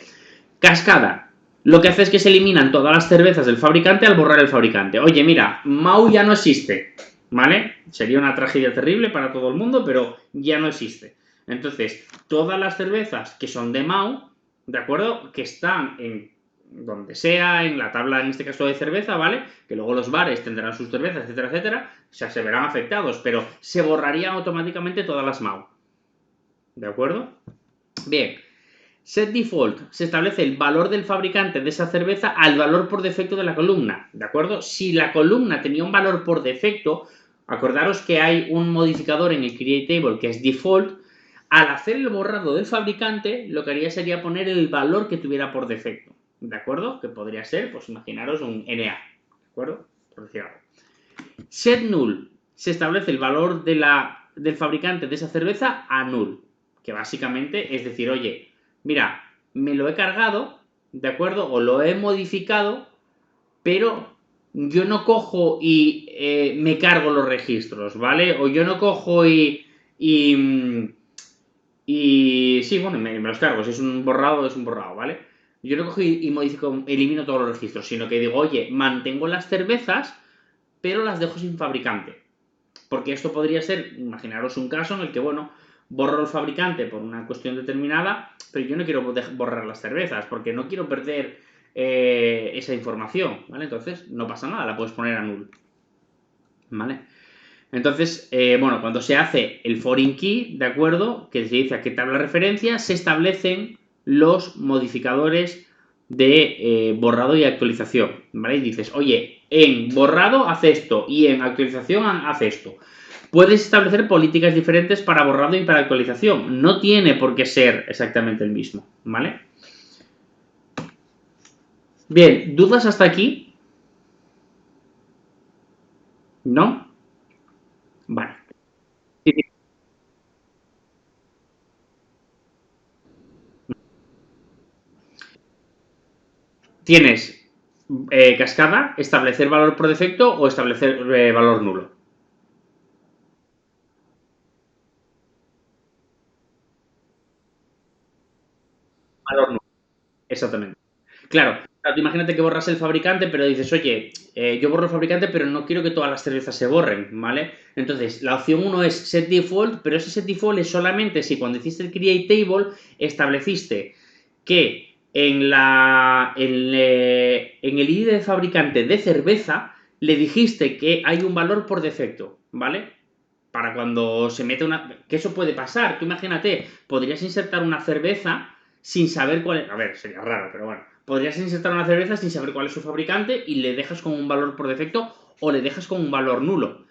Cascada. Lo que hace es que se eliminan todas las cervezas del fabricante al borrar el fabricante. Oye, mira, Mau ya no existe, ¿vale? Sería una tragedia terrible para todo el mundo, pero ya no existe. Entonces, todas las cervezas que son de Mau, ¿de acuerdo? Que están en donde sea, en la tabla, en este caso de cerveza, ¿vale? Que luego los bares tendrán sus cervezas, etcétera, etcétera, o sea, se verán afectados, pero se borrarían automáticamente todas las Mau. ¿De acuerdo? Bien, set default, se establece el valor del fabricante de esa cerveza al valor por defecto de la columna, ¿de acuerdo? Si la columna tenía un valor por defecto, acordaros que hay un modificador en el create table que es default, al hacer el borrado del fabricante, lo que haría sería poner el valor que tuviera por defecto, ¿de acuerdo? Que podría ser, pues imaginaros un NA, ¿de acuerdo? Por decir algo. Set null, se establece el valor del fabricante de esa cerveza a null, que básicamente es decir, oye, mira, me lo he cargado, ¿de acuerdo? O lo he modificado, pero yo no cojo y me cargo los registros, ¿vale? O yo no cojo y, y sí, bueno, me los cargo. Si es un borrado, es un borrado, ¿vale? Yo no cojo y modifico, elimino todos los registros, sino que digo, oye, mantengo las cervezas, pero las dejo sin fabricante. Porque esto podría ser, imaginaros un caso en el que, bueno, borro el fabricante por una cuestión determinada, pero yo no quiero borrar las cervezas, porque no quiero perder esa información, ¿vale? Entonces, no pasa nada, la puedes poner a null, ¿vale? Entonces, bueno, cuando se hace el foreign key, ¿de acuerdo? Que se dice a qué tabla de referencia, se establecen los modificadores de borrado y actualización, ¿vale? Y dices, oye, en borrado haz esto y en actualización haz esto. Puedes establecer políticas diferentes para borrado y para actualización. No tiene por qué ser exactamente el mismo, ¿vale? Bien, ¿dudas hasta aquí? ¿No? Vale. Tienes cascada, establecer valor por defecto o establecer valor nulo. Valor nulo, exactamente. Claro, tú imagínate que borras el fabricante, pero dices, oye, yo borro el fabricante, pero no quiero que todas las cervezas se borren, ¿vale? Entonces, la opción uno es set default, pero ese set default es solamente si cuando hiciste el create table estableciste que en el ID de fabricante de cerveza le dijiste que hay un valor por defecto, ¿vale? Para cuando se mete una... Que eso puede pasar. Tú imagínate, podrías insertar una cerveza sin saber cuál es... A ver, sería raro, pero bueno. Podrías insertar una cerveza sin saber cuál es su fabricante y le dejas con un valor por defecto o le dejas con un valor nulo.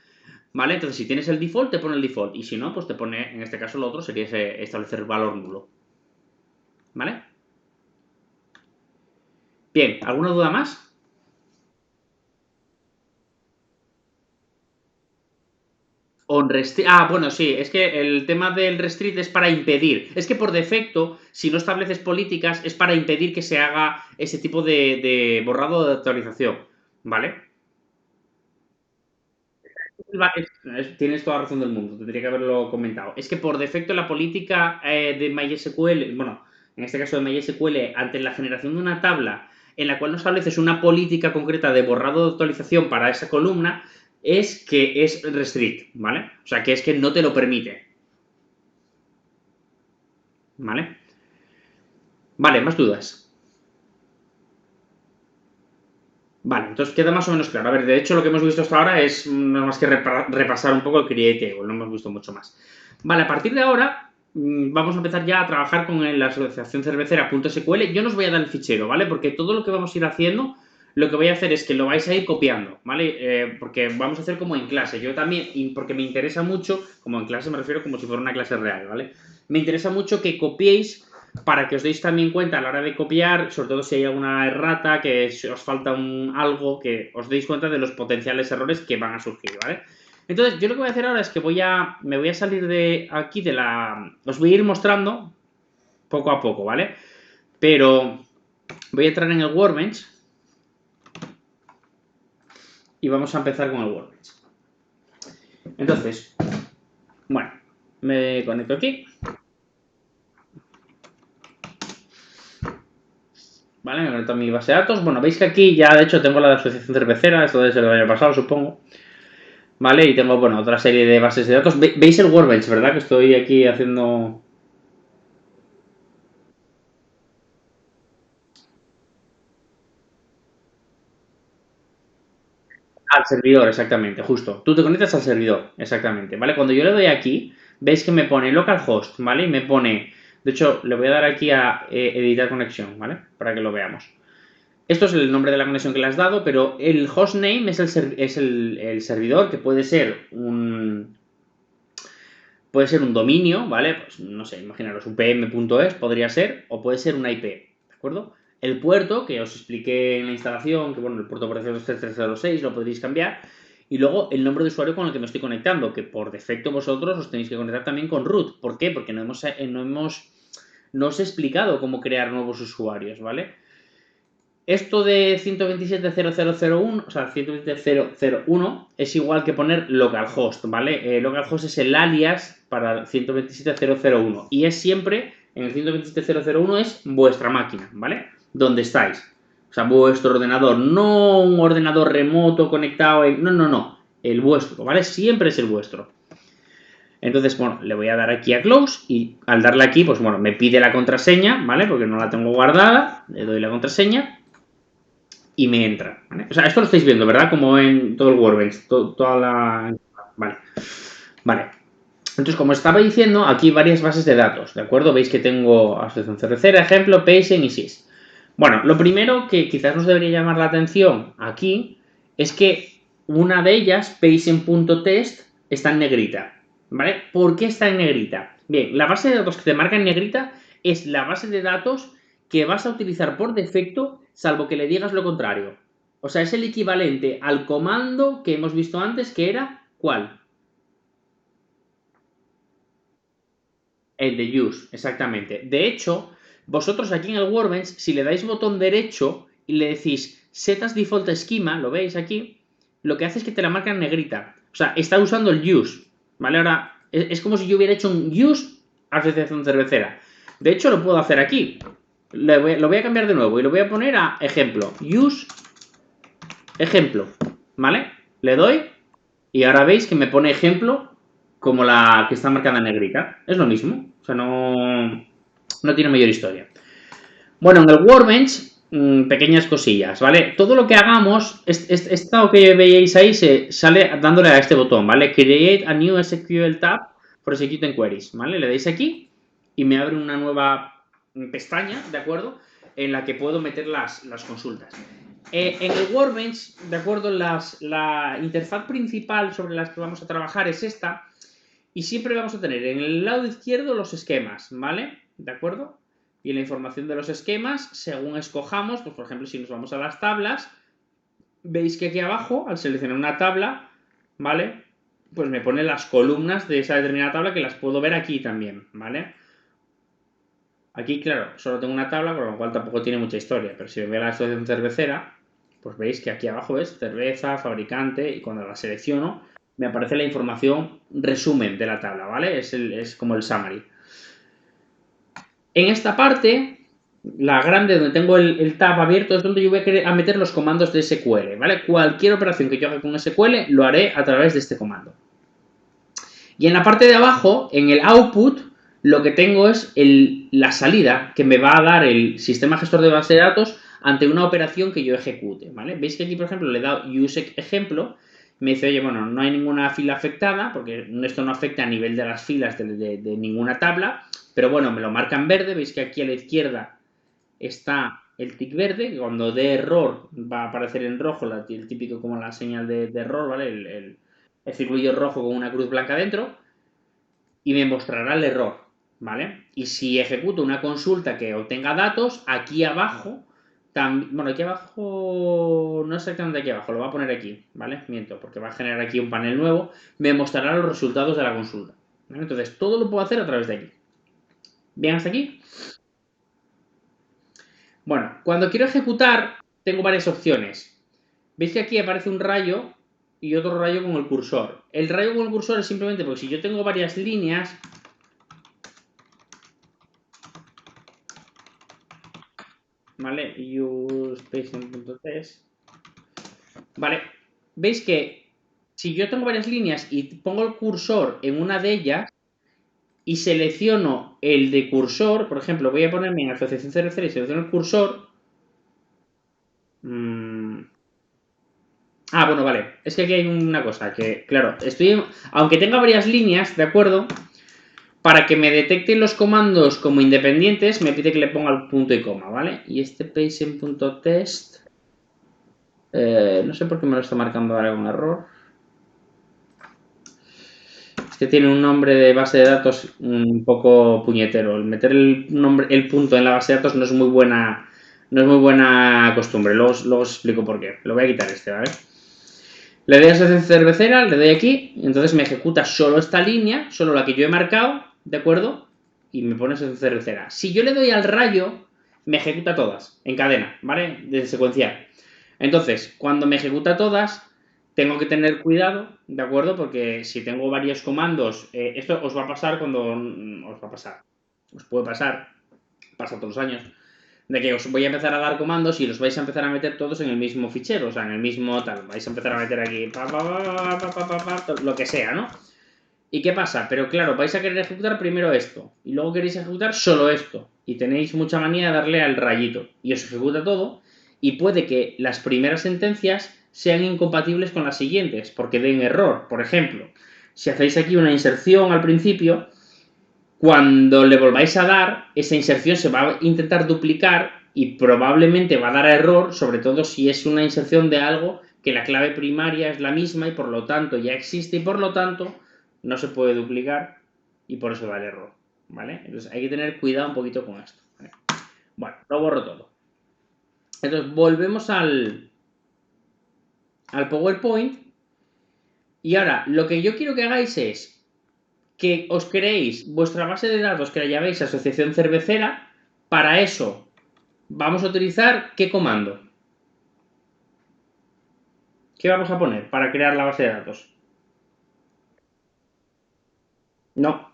¿Vale? Entonces, si tienes el default, te pone el default. Y si no, pues te pone, en este caso, lo otro sería establecer valor nulo. ¿Vale? Bien, ¿alguna duda más? Bueno, sí, es que el tema del restrict es para impedir. Es que por defecto, si no estableces políticas, es para impedir que se haga ese tipo de borrado de actualización. ¿Vale? Tienes toda la razón del mundo, tendría que haberlo comentado. Es que por defecto la política de MySQL, bueno, en este caso de MySQL, ante la generación de una tabla en la cual no estableces una política concreta de borrado de actualización para esa columna, es que es restrict, ¿vale? O sea, que es que no te lo permite, ¿vale? Vale, más dudas. Vale, entonces queda más o menos claro. A ver, de hecho lo que hemos visto hasta ahora es nada más que repasar un poco el create table, no hemos visto mucho más. Vale, a partir de ahora vamos a empezar ya a trabajar con la asociación cervecera.sql. Yo no os voy a dar el fichero, ¿vale? Porque todo lo que vamos a ir haciendo, lo que voy a hacer es que lo vais a ir copiando, ¿vale? Porque vamos a hacer como en clase. Yo también, porque me interesa mucho, como en clase me refiero como si fuera una clase real, ¿vale? Me interesa mucho que copiéis para que os deis también cuenta a la hora de copiar, sobre todo si hay alguna errata, que os falta algo, que os deis cuenta de los potenciales errores que van a surgir, ¿vale? Entonces, yo lo que voy a hacer ahora es que me voy a salir de aquí de la... Os voy a ir mostrando poco a poco, ¿vale? Pero voy a entrar en el Workbench y vamos a empezar con el Workbench. Entonces, bueno, me conecto aquí. ¿Vale? Me conecto a mi base de datos. Bueno, veis que aquí ya de hecho tengo la de asociación cervecera, esto desde el año pasado, supongo. ¿Vale? Y tengo, bueno, otra serie de bases de datos. ¿Veis el Workbench, verdad? Que estoy aquí haciendo... Al servidor, exactamente, justo. Tú te conectas al servidor, exactamente, ¿vale? Cuando yo le doy aquí, veis que me pone localhost, ¿vale? Y me pone... De hecho, le voy a dar aquí a editar conexión, ¿vale? Para que lo veamos. Esto es el nombre de la conexión que le has dado, pero el hostname es el servidor, que puede ser un... Puede ser un dominio, ¿vale? Pues no sé, imaginaros, upm.es podría ser, o puede ser una IP, ¿de acuerdo? El puerto, que os expliqué en la instalación, que bueno, el puerto operacional es 3306, lo podéis cambiar. Y luego el nombre de usuario con el que me estoy conectando, que por defecto vosotros os tenéis que conectar también con root. ¿Por qué? Porque no os he explicado cómo crear nuevos usuarios, ¿vale? Esto de 127.0.0.1, o sea, 127.0.0.1 es igual que poner localhost, ¿vale? Localhost es el alias para 127.0.0.1 y es siempre, en el 127.0.0.1 es vuestra máquina, ¿vale? Donde estáis. O sea, vuestro ordenador, no un ordenador remoto conectado, no, el vuestro, ¿vale? Siempre es el vuestro. Entonces, bueno, le voy a dar aquí a close y al darle aquí, pues bueno, me pide la contraseña, ¿vale? Porque no la tengo guardada, le doy la contraseña y me entra, ¿vale? O sea, esto lo estáis viendo, ¿verdad? Como en todo el Workbench, toda la... Vale. Vale. Entonces, como estaba diciendo, aquí hay varias bases de datos, ¿de acuerdo? Veis que tengo asociación cervecera, ejemplo, Patient y SIS. Bueno, lo primero que quizás nos debería llamar la atención aquí es que una de ellas, patient.test, está en negrita, ¿vale? ¿Por qué está en negrita? Bien, la base de datos que te marca en negrita es la base de datos que vas a utilizar por defecto, salvo que le digas lo contrario. O sea, es el equivalente al comando que hemos visto antes, que era ¿cuál? El de use, exactamente. De hecho, vosotros aquí en el Workbench, si le dais botón derecho y le decís set as default schema, lo veis aquí, lo que hace es que te la marca en negrita. O sea, está usando el use, ¿vale? Ahora, es como si yo hubiera hecho un use asociación cervecera. De hecho, lo puedo hacer aquí. Lo voy a cambiar de nuevo y lo voy a poner a ejemplo. Use ejemplo, ¿vale? Le doy y ahora veis que me pone ejemplo como la que está marcada en negrita. Es lo mismo. O sea, no tiene mayor historia. Bueno, en el Workbench, pequeñas cosillas, ¿vale? Todo lo que hagamos, esto que veis ahí se sale dándole a este botón, ¿vale? Create a new SQL tab for executing queries, ¿vale? Le dais aquí y me abre una nueva pestaña, ¿de acuerdo? En la que puedo meter las consultas. En el Workbench, ¿de acuerdo? La interfaz principal sobre las que vamos a trabajar es esta. Y siempre vamos a tener en el lado izquierdo los esquemas, ¿vale? ¿De acuerdo? Y la información de los esquemas, según escojamos, pues por ejemplo, si nos vamos a las tablas, veis que aquí abajo, al seleccionar una tabla, ¿vale? Pues me pone las columnas de esa determinada tabla que las puedo ver aquí también, ¿vale? Aquí, claro, solo tengo una tabla, por lo cual tampoco tiene mucha historia, pero si me voy a la asociación cervecera, pues veis que aquí abajo es cerveza, fabricante, y cuando la selecciono, me aparece la información resumen de la tabla, ¿vale? Es como el summary. En esta parte, la grande donde tengo el tab abierto, es donde yo voy a meter los comandos de SQL, ¿vale? Cualquier operación que yo haga con SQL lo haré a través de este comando. Y en la parte de abajo, en el output, lo que tengo es la salida que me va a dar el sistema gestor de base de datos ante una operación que yo ejecute, ¿vale? Veis que aquí, por ejemplo, le he dado use ejemplo, me dice, oye, bueno, no hay ninguna fila afectada, porque esto no afecta a nivel de las filas de ninguna tabla, pero bueno, me lo marca en verde, veis que aquí a la izquierda está el tick verde, que cuando dé error va a aparecer en rojo, el típico como la señal de error, ¿vale? El circulillo rojo con una cruz blanca dentro, y me mostrará el error, ¿vale? Y si ejecuto una consulta que obtenga datos, aquí abajo, bueno, aquí abajo, no exactamente aquí abajo, lo va a poner aquí, ¿vale? Miento, porque va a generar aquí un panel nuevo, me mostrará los resultados de la consulta, ¿vale? Entonces, todo lo puedo hacer a través de aquí. ¿Bien hasta aquí? Bueno, cuando quiero ejecutar, tengo varias opciones. ¿Veis que aquí aparece un rayo y otro rayo con el cursor? El rayo con el cursor es simplemente porque si yo tengo varias líneas, ¿vale? Use patient.test. Vale, veis que si yo tengo varias líneas y pongo el cursor en una de ellas y selecciono el de cursor, por ejemplo, voy a ponerme en asociación cervecera y selecciono el cursor. Bueno, vale. Es que aquí hay una cosa que, claro, aunque tenga varias líneas, ¿de acuerdo? Para que me detecten los comandos como independientes, me pide que le ponga el punto y coma, ¿vale? Y este patient.test, no sé por qué me lo está marcando ahora un error. Es que tiene un nombre de base de datos un poco puñetero. El meter el punto en la base de datos no es muy buena costumbre. Luego os explico por qué. Lo voy a quitar ¿vale? Le doy a asociación cervecera, le doy aquí, y entonces me ejecuta solo esta línea, solo la que yo he marcado, ¿de acuerdo? Y me pone asociación cervecera. Si yo le doy al rayo, me ejecuta todas, en cadena, ¿vale? De secuencial. Entonces, cuando me ejecuta todas, tengo que tener cuidado, ¿de acuerdo? Porque si tengo varios comandos, esto os va a pasar os puede pasar, pasa todos los años, de que os voy a empezar a dar comandos y los vais a empezar a meter todos en el mismo fichero, o sea, en el mismo tal, vais a empezar a meter aquí, lo que sea, ¿no? ¿Y qué pasa? Pero claro, vais a querer ejecutar primero esto, y luego queréis ejecutar solo esto, y tenéis mucha manía de darle al rayito, y os ejecuta todo, y puede que las primeras sentencias sean incompatibles con las siguientes, porque den error. Por ejemplo, si hacéis aquí una inserción al principio, cuando le volváis a dar, esa inserción se va a intentar duplicar y probablemente va a dar error, sobre todo si es una inserción de algo que la clave primaria es la misma y por lo tanto ya existe y por lo tanto no se puede duplicar y por eso da el error, ¿vale? Entonces hay que tener cuidado un poquito con esto, ¿vale? Bueno, lo borro todo. Entonces volvemos al PowerPoint y ahora lo que yo quiero que hagáis es que os creéis vuestra base de datos que la llaméis asociación cervecera. Para eso vamos a utilizar ¿qué comando? ¿Qué vamos a poner para crear la base de datos? No.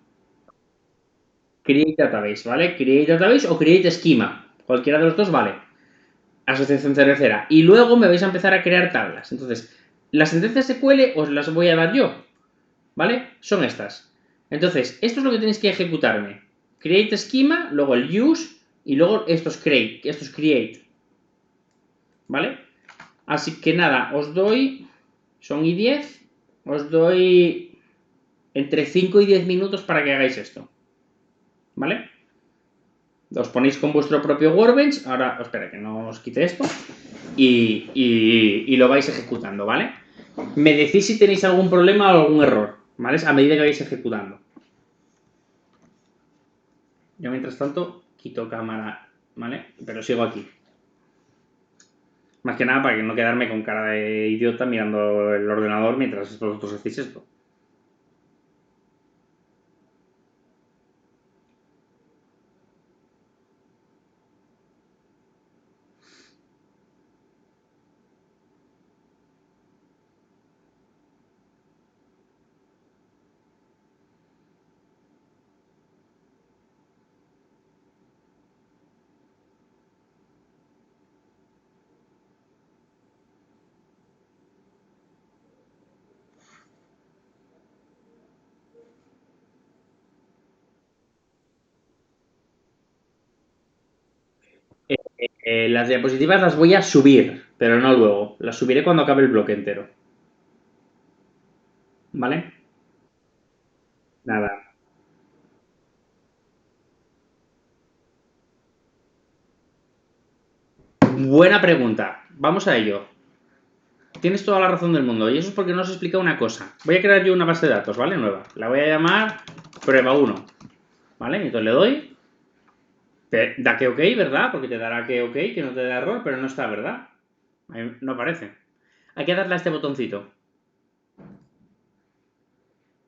Create database, ¿vale? Create database o create schema. Cualquiera de los dos vale. Asociación cervecera. Y luego me vais a empezar a crear tablas. Entonces, las sentencias SQL os las voy a dar yo, ¿vale? Son estas. Entonces, esto es lo que tenéis que ejecutarme. Create schema, luego el use, Y luego esto es create, ¿vale? Así que nada, os doy, son y 10, os doy entre 5 y 10 minutos para que hagáis esto, ¿vale? Os ponéis con vuestro propio Workbench, ahora, espera que no os quite esto, y lo vais ejecutando, ¿vale? Me decís si tenéis algún problema o algún error, ¿vale? A medida que vais ejecutando. Yo mientras tanto quito cámara, ¿vale? Pero sigo aquí. Más que nada para que no quedarme con cara de idiota mirando el ordenador mientras vosotros hacéis esto. Las diapositivas las voy a subir, pero no luego. Las subiré cuando acabe el bloque entero. ¿Vale? Nada. Buena pregunta. Vamos a ello. Tienes toda la razón del mundo. Y eso es porque no os he explicado una cosa. Voy a crear yo una base de datos, ¿vale? Nueva. La voy a llamar prueba 1. ¿Vale? Entonces le doy. Te da que ok, ¿verdad? Porque te dará que ok, que no te da error, pero no está, ¿verdad? No aparece. Hay que darle a este botoncito.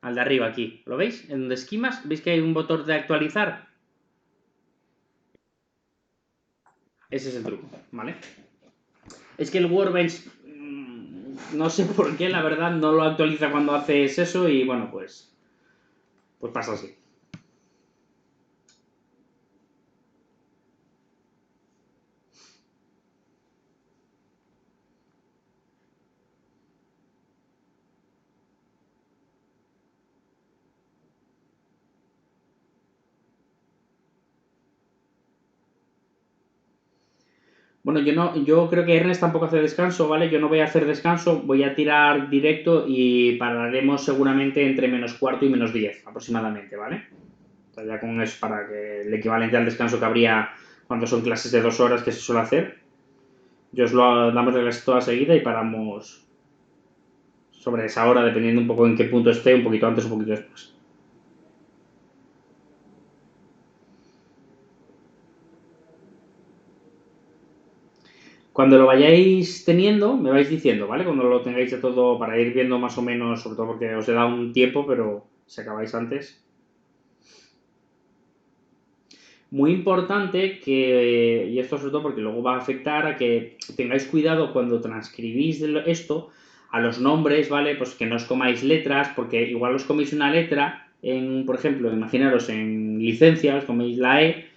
Al de arriba aquí. ¿Lo veis? En donde esquimas, ¿veis que hay un botón de actualizar? Ese es el truco, ¿vale? Es que el Workbench, no sé por qué, la verdad, no lo actualiza cuando haces eso y bueno, pues pasa así. Bueno, yo creo que Ernest tampoco hace descanso, ¿vale? Yo no voy a hacer descanso, voy a tirar directo y pararemos seguramente entre -4 y -10 aproximadamente, ¿vale? O sea, ya con eso para que el equivalente al descanso que habría cuando son clases de 2 horas que se suele hacer. Yo os lo damos de clase toda seguida y paramos sobre esa hora, dependiendo un poco en qué punto esté, un poquito antes o un poquito después. Cuando lo vayáis teniendo, me vais diciendo, ¿vale? Cuando lo tengáis ya todo para ir viendo más o menos, sobre todo porque os he dado un tiempo, pero si acabáis antes. Muy importante que, y esto sobre todo porque luego va a afectar a que tengáis cuidado cuando transcribís esto a los nombres, ¿vale? Pues que no os comáis letras, porque igual os coméis una letra, por ejemplo, imaginaros en licencia, os coméis la E,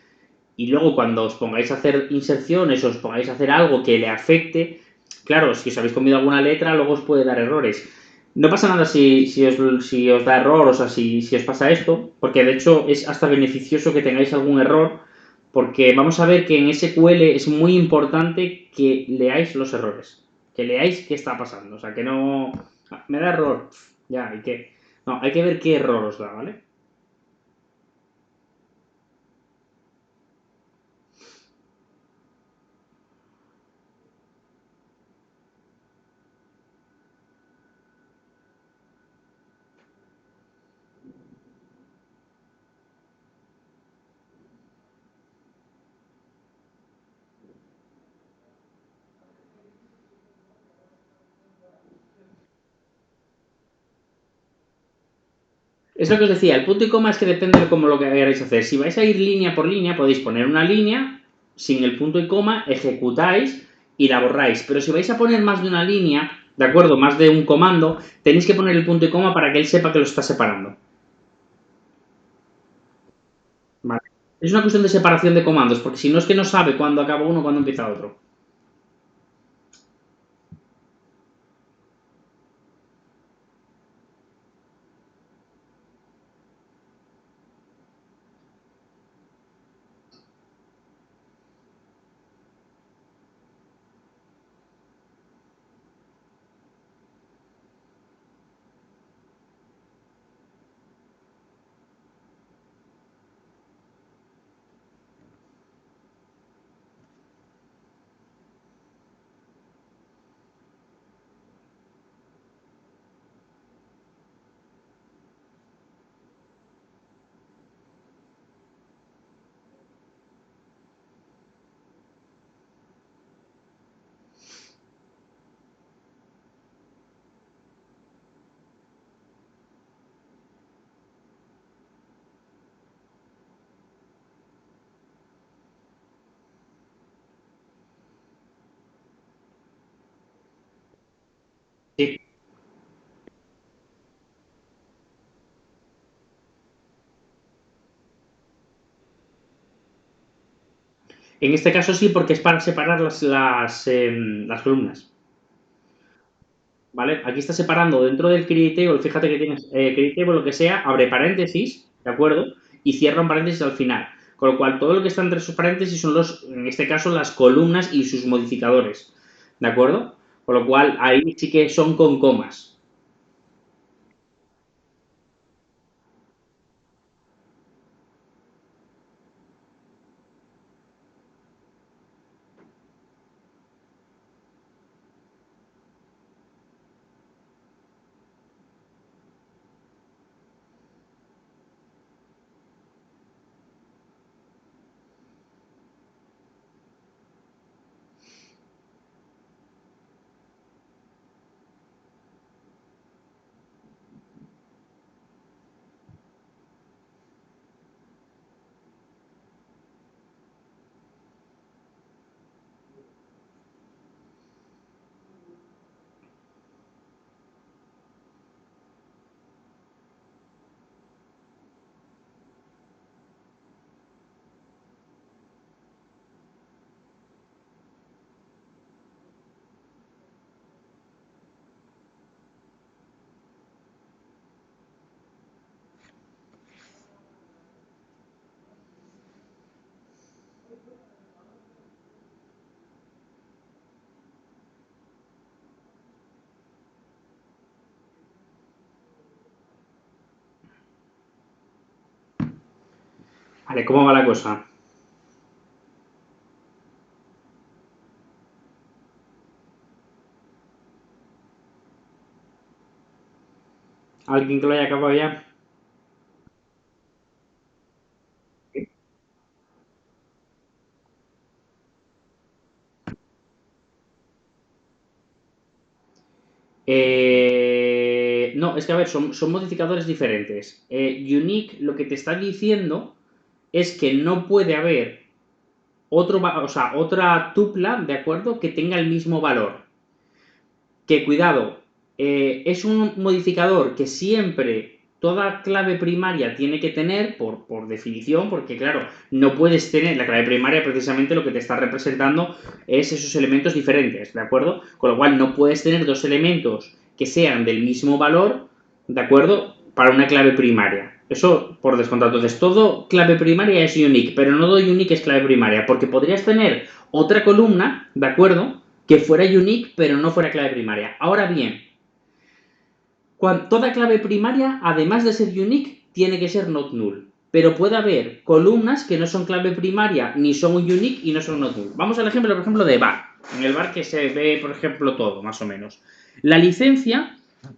y luego cuando os pongáis a hacer inserciones o os pongáis a hacer algo que le afecte, claro, si os habéis comido alguna letra, luego os puede dar errores. No pasa nada si os da error, o sea, si os pasa esto, porque de hecho es hasta beneficioso que tengáis algún error, porque vamos a ver que en SQL es muy importante que leáis los errores, que leáis qué está pasando, o sea, que no... Me da error, ya, hay que... No, hay que ver qué error os da, ¿vale? Es lo que os decía, el punto y coma es que depende de cómo lo que queráis hacer. Si vais a ir línea por línea, podéis poner una línea sin el punto y coma, ejecutáis y la borráis. Pero si vais a poner más de una línea, ¿de acuerdo? Más de un comando, tenéis que poner el punto y coma para que él sepa que lo está separando. ¿Vale? Es una cuestión de separación de comandos, porque si no es que no sabe cuándo acaba uno, cuándo empieza otro. En este caso sí, porque es para separar las columnas. ¿Vale? Aquí está separando dentro del create table, fíjate que tienes create table, lo que sea, abre paréntesis, ¿de acuerdo? Y cierra un paréntesis al final. Con lo cual, todo lo que está entre esos paréntesis son en este caso, las columnas y sus modificadores, ¿de acuerdo? Con lo cual, ahí sí que son con comas. Vale, ¿cómo va la cosa? ¿Alguien que lo haya acabado ya? No, es que a ver, son modificadores diferentes. Unique lo que te está diciendo es que no puede haber o sea, otra tupla, ¿de acuerdo? Que tenga el mismo valor. Que cuidado, es un modificador que siempre toda clave primaria tiene que tener por definición, porque claro, no puedes tener la clave primaria, precisamente lo que te está representando es esos elementos diferentes, ¿de acuerdo? Con lo cual no puedes tener dos elementos que sean del mismo valor, ¿de acuerdo? Para una clave primaria. Eso por descontado. Entonces, todo clave primaria es unique, pero no todo unique es clave primaria, porque podrías tener otra columna, ¿de acuerdo? Que fuera unique, pero no fuera clave primaria. Ahora bien, toda clave primaria, además de ser unique, tiene que ser not null. Pero puede haber columnas que no son clave primaria, ni son unique y no son not null. Vamos al ejemplo, por ejemplo, de var. En el var que se ve, por ejemplo, todo, más o menos. La licencia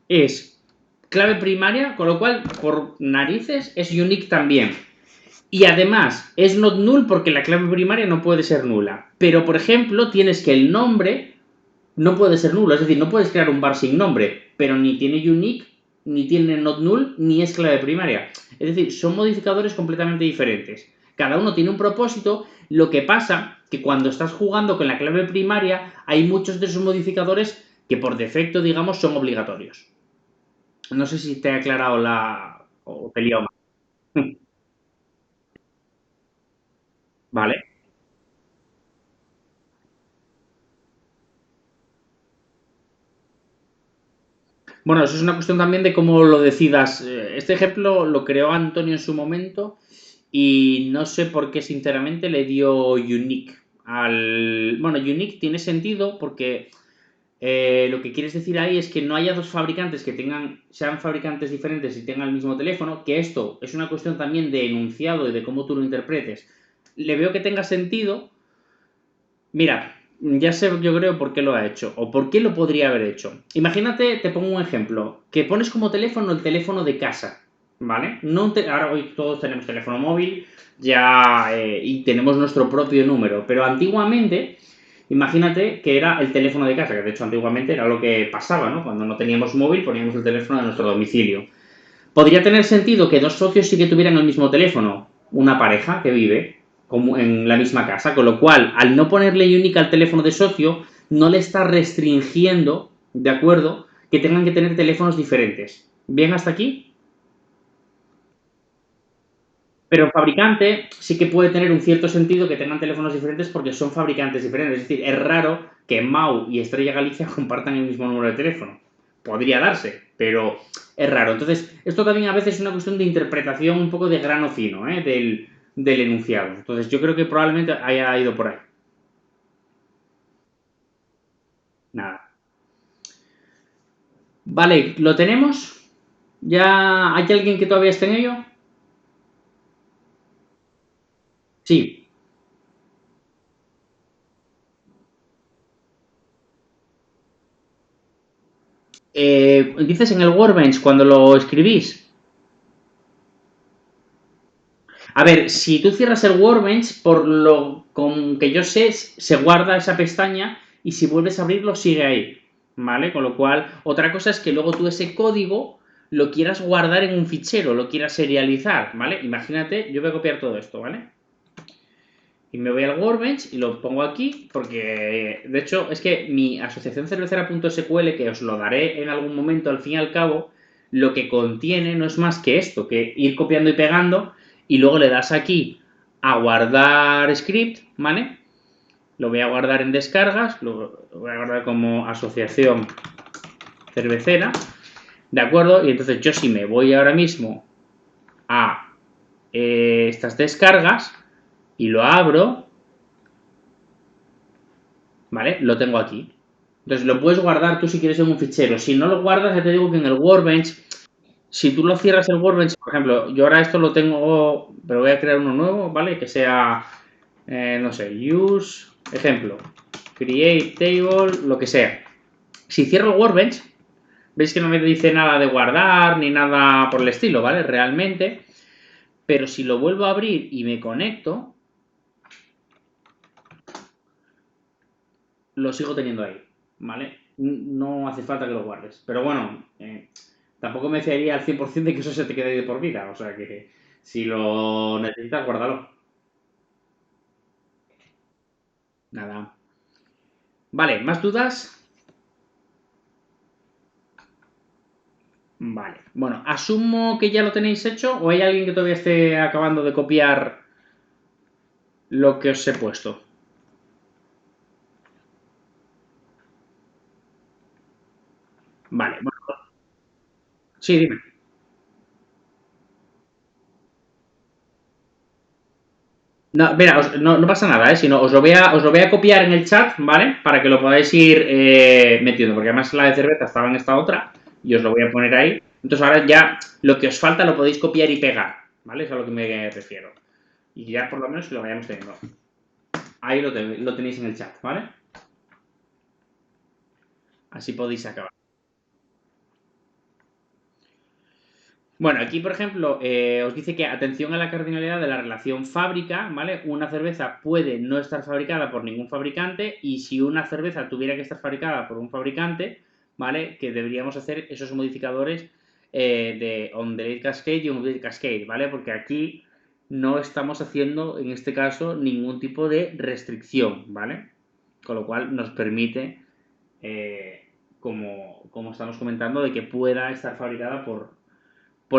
es clave primaria, con lo cual, por narices, es unique también. Y además, es not null porque la clave primaria no puede ser nula. Pero, por ejemplo, tienes que el nombre no puede ser nulo, es decir, no puedes crear un var sin nombre, pero ni tiene unique, ni tiene not null, ni es clave primaria. Es decir, son modificadores completamente diferentes. Cada uno tiene un propósito, lo que pasa que cuando estás jugando con la clave primaria hay muchos de esos modificadores que por defecto, digamos, son obligatorios. No sé si te he aclarado o te he liado más. ¿Vale? Bueno, eso es una cuestión también de cómo lo decidas. Este ejemplo lo creó Antonio en su momento y no sé por qué sinceramente le dio unique Bueno, unique tiene sentido porque lo que quieres decir ahí es que no haya dos fabricantes que sean fabricantes diferentes y tengan el mismo teléfono, que esto es una cuestión también de enunciado y de cómo tú lo interpretes. Le veo que tenga sentido. Mira, ya sé yo creo por qué lo ha hecho o por qué lo podría haber hecho. Imagínate, te pongo un ejemplo, que pones como teléfono el teléfono de casa, ¿vale? Ahora hoy todos tenemos teléfono móvil ya y tenemos nuestro propio número, pero antiguamente, imagínate que era el teléfono de casa, que de hecho antiguamente era lo que pasaba, ¿no? Cuando no teníamos móvil poníamos el teléfono de nuestro domicilio. Podría tener sentido que dos socios sí que tuvieran el mismo teléfono, una pareja que vive como en la misma casa, con lo cual, al no ponerle unique al teléfono de socio, no le está restringiendo, ¿de acuerdo?, que tengan que tener teléfonos diferentes. ¿Bien hasta aquí? Pero el fabricante sí que puede tener un cierto sentido que tengan teléfonos diferentes porque son fabricantes diferentes. Es decir, es raro que Mau y Estrella Galicia compartan el mismo número de teléfono. Podría darse, pero es raro. Entonces, esto también a veces es una cuestión de interpretación un poco de grano fino, del enunciado. Entonces, yo creo que probablemente haya ido por ahí. Nada. Vale, ¿lo tenemos? ¿Ya hay alguien que todavía esté en ello? Sí. Dices en el Workbench cuando lo escribís. A ver, si tú cierras el Workbench, por lo con que yo sé, se guarda esa pestaña y si vuelves a abrirlo sigue ahí, ¿vale? Con lo cual, otra cosa es que luego tú ese código lo quieras guardar en un fichero, lo quieras serializar, ¿vale? Imagínate, yo voy a copiar todo esto, ¿vale? Y me voy al Workbench y lo pongo aquí porque, de hecho, es que mi asociación cervecera.sql, que os lo daré en algún momento al fin y al cabo, lo que contiene no es más que esto, que ir copiando y pegando y luego le das aquí a guardar script, ¿vale? Lo voy a guardar en descargas, lo voy a guardar como asociación cervecera, ¿de acuerdo? Y entonces yo si me voy ahora mismo a estas descargas y lo abro, ¿vale? Lo tengo aquí. Entonces lo puedes guardar tú si quieres en un fichero. Si no lo guardas, ya te digo que en el Workbench, si tú lo cierras el Workbench, por ejemplo, yo ahora esto lo tengo, pero voy a crear uno nuevo, ¿vale? Que sea, no sé, use, ejemplo, create table, lo que sea. Si cierro el Workbench, veis que no me dice nada de guardar ni nada por el estilo, ¿vale? Realmente. Pero si lo vuelvo a abrir y me conecto, lo sigo teniendo ahí, ¿vale? No hace falta que lo guardes. Pero bueno, tampoco me fiaría al 100% de que eso se te quede de por vida. O sea que si lo necesitas, guárdalo. Nada. Vale, ¿más dudas? Vale. Bueno, asumo que ya lo tenéis hecho o hay alguien que todavía esté acabando de copiar lo que os he puesto. Vale, bueno, sí, dime. No, mira, no pasa nada, sino os lo voy a copiar en el chat, ¿vale? Para que lo podáis ir metiendo, porque además la de cerveza estaba en esta otra y os lo voy a poner ahí. Entonces ahora ya lo que os falta lo podéis copiar y pegar, ¿vale? Es a lo que me refiero. Y ya por lo menos lo vayamos teniendo. Ahí lo tenéis en el chat, ¿vale? Así podéis acabar. Bueno, aquí, por ejemplo, os dice que atención a la cardinalidad de la relación fábrica, ¿vale? Una cerveza puede no estar fabricada por ningún fabricante y si una cerveza tuviera que estar fabricada por un fabricante, ¿vale? Que deberíamos hacer esos modificadores de on delay cascade y on delay cascade, ¿vale? Porque aquí no estamos haciendo, en este caso, ningún tipo de restricción, ¿vale? Con lo cual nos permite, como estamos comentando, de que pueda estar fabricada por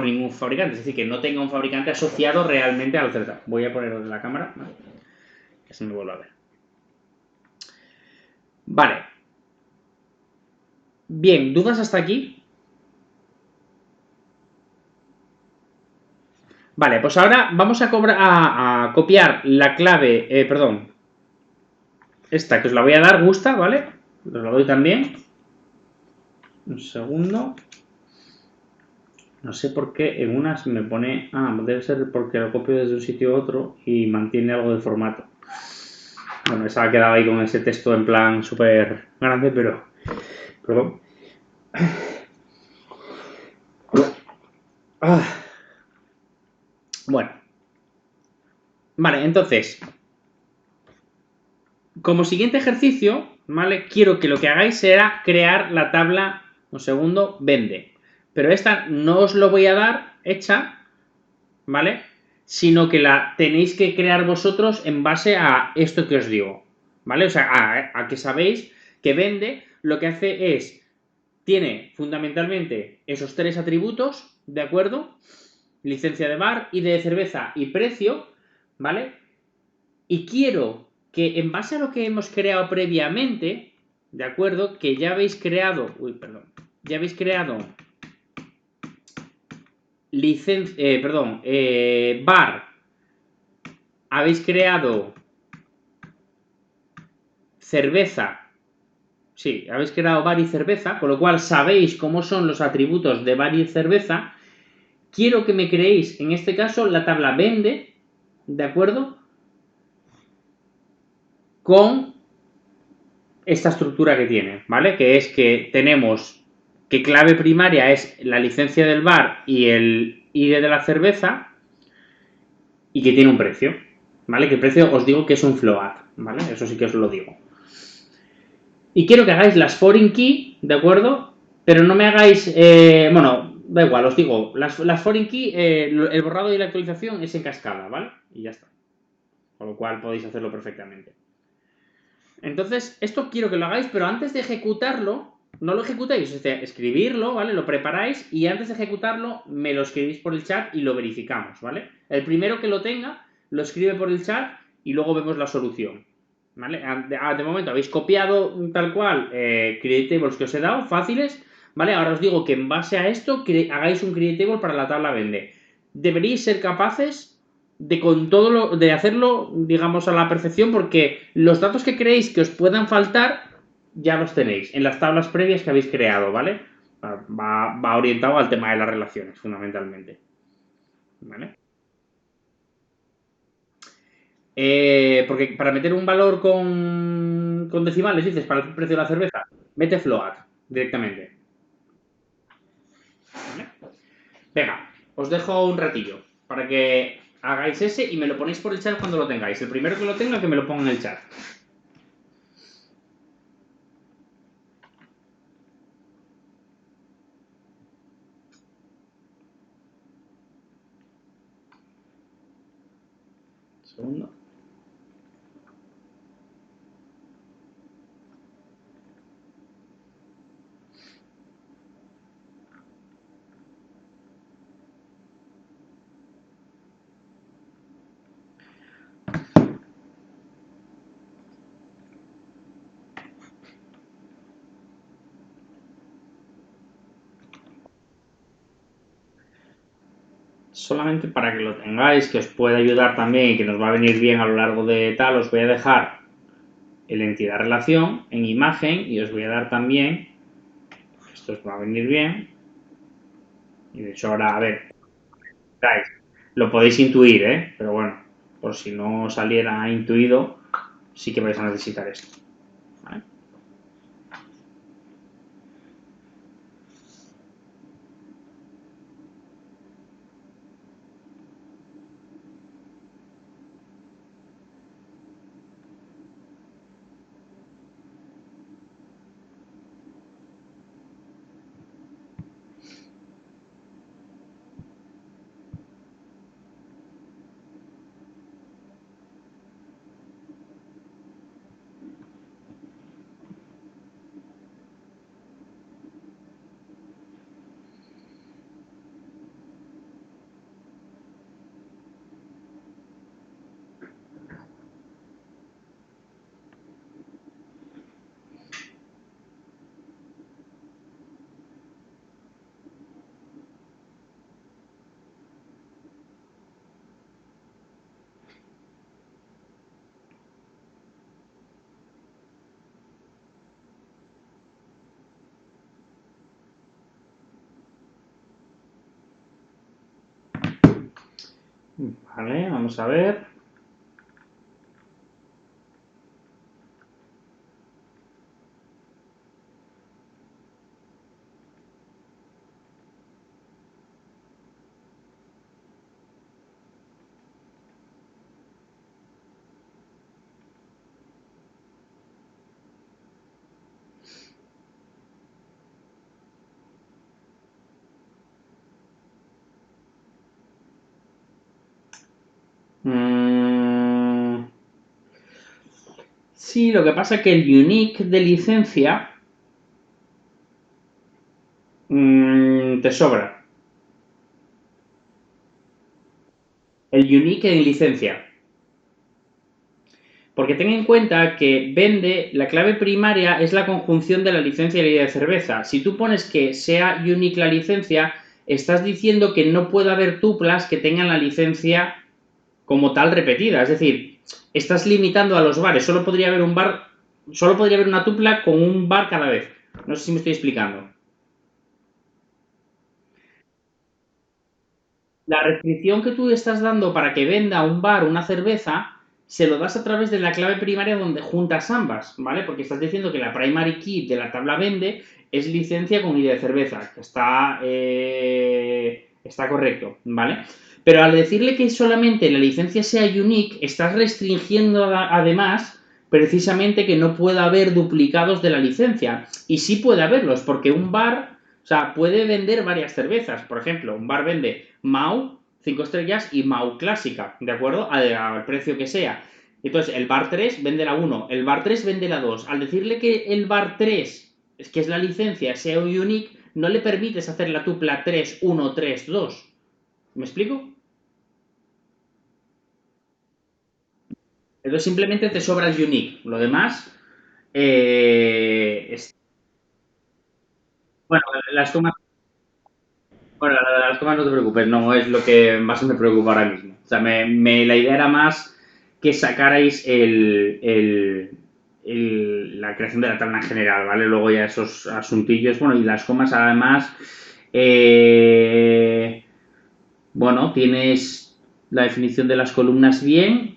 ningún fabricante, es decir, que no tenga un fabricante asociado realmente al Zelda. Voy a ponerlo en la cámara, ¿vale? Que se me vuelva a ver. Vale. Bien, ¿dudas hasta aquí? Vale, pues ahora vamos a copiar la clave, perdón, esta que os la voy a dar, gusta, ¿vale? Os la doy también. Un segundo. No sé por qué en unas me pone... Ah, debe ser porque lo copio desde un sitio a otro y mantiene algo de formato. Bueno, esa ha quedado ahí con ese texto en plan súper grande, pero... Perdón. Ah, bueno. Vale, entonces, como siguiente ejercicio, ¿vale? Quiero que lo que hagáis sea crear la tabla, un segundo, vende. Pero esta no os lo voy a dar hecha, ¿vale? Sino que la tenéis que crear vosotros en base a esto que os digo, ¿vale? O sea, a que sabéis que vende lo que hace es, tiene fundamentalmente esos tres atributos, ¿de acuerdo? licencia de bar y de cerveza y precio, ¿vale? Y quiero que en base a lo que hemos creado previamente, ¿de acuerdo? Que ya habéis creado, ya habéis creado bar, habéis creado cerveza, sí, habéis creado bar y cerveza, con lo cual sabéis cómo son los atributos de bar y cerveza. Quiero que me creéis, en este caso, la tabla vende, ¿de acuerdo? Con esta estructura que tiene, ¿vale? Que es que tenemos que clave primaria es la licencia del bar y el ID de la cerveza y que tiene un precio, ¿vale? Que el precio os digo que es un float, ¿vale? Eso sí que os lo digo. Y quiero que hagáis las foreign key, ¿de acuerdo? Pero no me hagáis, bueno, da igual, os digo, las foreign key, el borrado y la actualización es en cascada, ¿vale? Y ya está. Con lo cual podéis hacerlo perfectamente. Entonces, esto quiero que lo hagáis, pero antes de ejecutarlo, no lo ejecutéis, es decir, escribirlo, ¿vale? Lo preparáis y antes de ejecutarlo me lo escribís por el chat y lo verificamos, ¿vale? El primero que lo tenga, lo escribe por el chat y luego vemos la solución, ¿vale? De momento habéis copiado tal cual create tables que os he dado, fáciles, ¿vale? Ahora os digo que en base a esto hagáis un create table para la tabla vende. Deberíais ser capaces de hacerlo, digamos, a la perfección, porque los datos que creéis que os puedan faltar ya los tenéis en las tablas previas que habéis creado, ¿vale? Va orientado al tema de las relaciones, fundamentalmente. ¿Vale? Porque para meter un valor con decimales, dices, para el precio de la cerveza, mete float directamente. ¿Vale? Venga, os dejo un ratillo para que hagáis ese y me lo ponéis por el chat cuando lo tengáis. El primero que lo tenga, que me lo ponga en el chat. Segundo. Solamente para que lo tengáis, que os pueda ayudar también y que nos va a venir bien a lo largo de tal, os voy a dejar el entidad relación en imagen y os voy a dar también, esto os va a venir bien, y de hecho ahora, a ver, lo podéis intuir, pero bueno, por si no saliera intuido, sí que vais a necesitar esto. ¿Vale? Vale, vamos a ver. Sí, lo que pasa es que el unique de licencia te sobra. el unique en licencia. Porque ten en cuenta que vende, la clave primaria es la conjunción de la licencia y la idea de cerveza. Si tú pones que sea unique la licencia, estás diciendo que no puede haber tuplas que tengan la licencia como tal repetida. Es decir, estás limitando a los bares. Solo podría haber un bar, solo podría haber una tupla con un bar cada vez. No sé si me estoy explicando. La restricción que tú estás dando para que venda un bar una cerveza, se lo das a través de la clave primaria donde juntas ambas, ¿vale? Porque estás diciendo que la primary key de la tabla vende es licencia con idea de cerveza, que está correcto, ¿vale? Pero al decirle que solamente la licencia sea unique, estás restringiendo además precisamente que no pueda haber duplicados de la licencia. Y sí puede haberlos, porque un bar, o sea, puede vender varias cervezas. Por ejemplo, un bar vende Mau 5 estrellas y Mau clásica, ¿de acuerdo? Al precio que sea. Entonces, el bar 3 vende la 1, el bar 3 vende la 2. Al decirle que el bar 3, que es la licencia, sea un unique, no le permites hacer la tupla 3-1-3-2. ¿Me explico? Entonces simplemente te sobra el unique. Lo demás, es... bueno, las tomas, bueno, las tomas no te preocupes, no es lo que más me preocupa ahora mismo. O sea, la idea era más que sacarais la creación de la tabla en general, ¿vale? Luego ya esos asuntillos, bueno, y las comas además, bueno, tienes la definición de las columnas bien,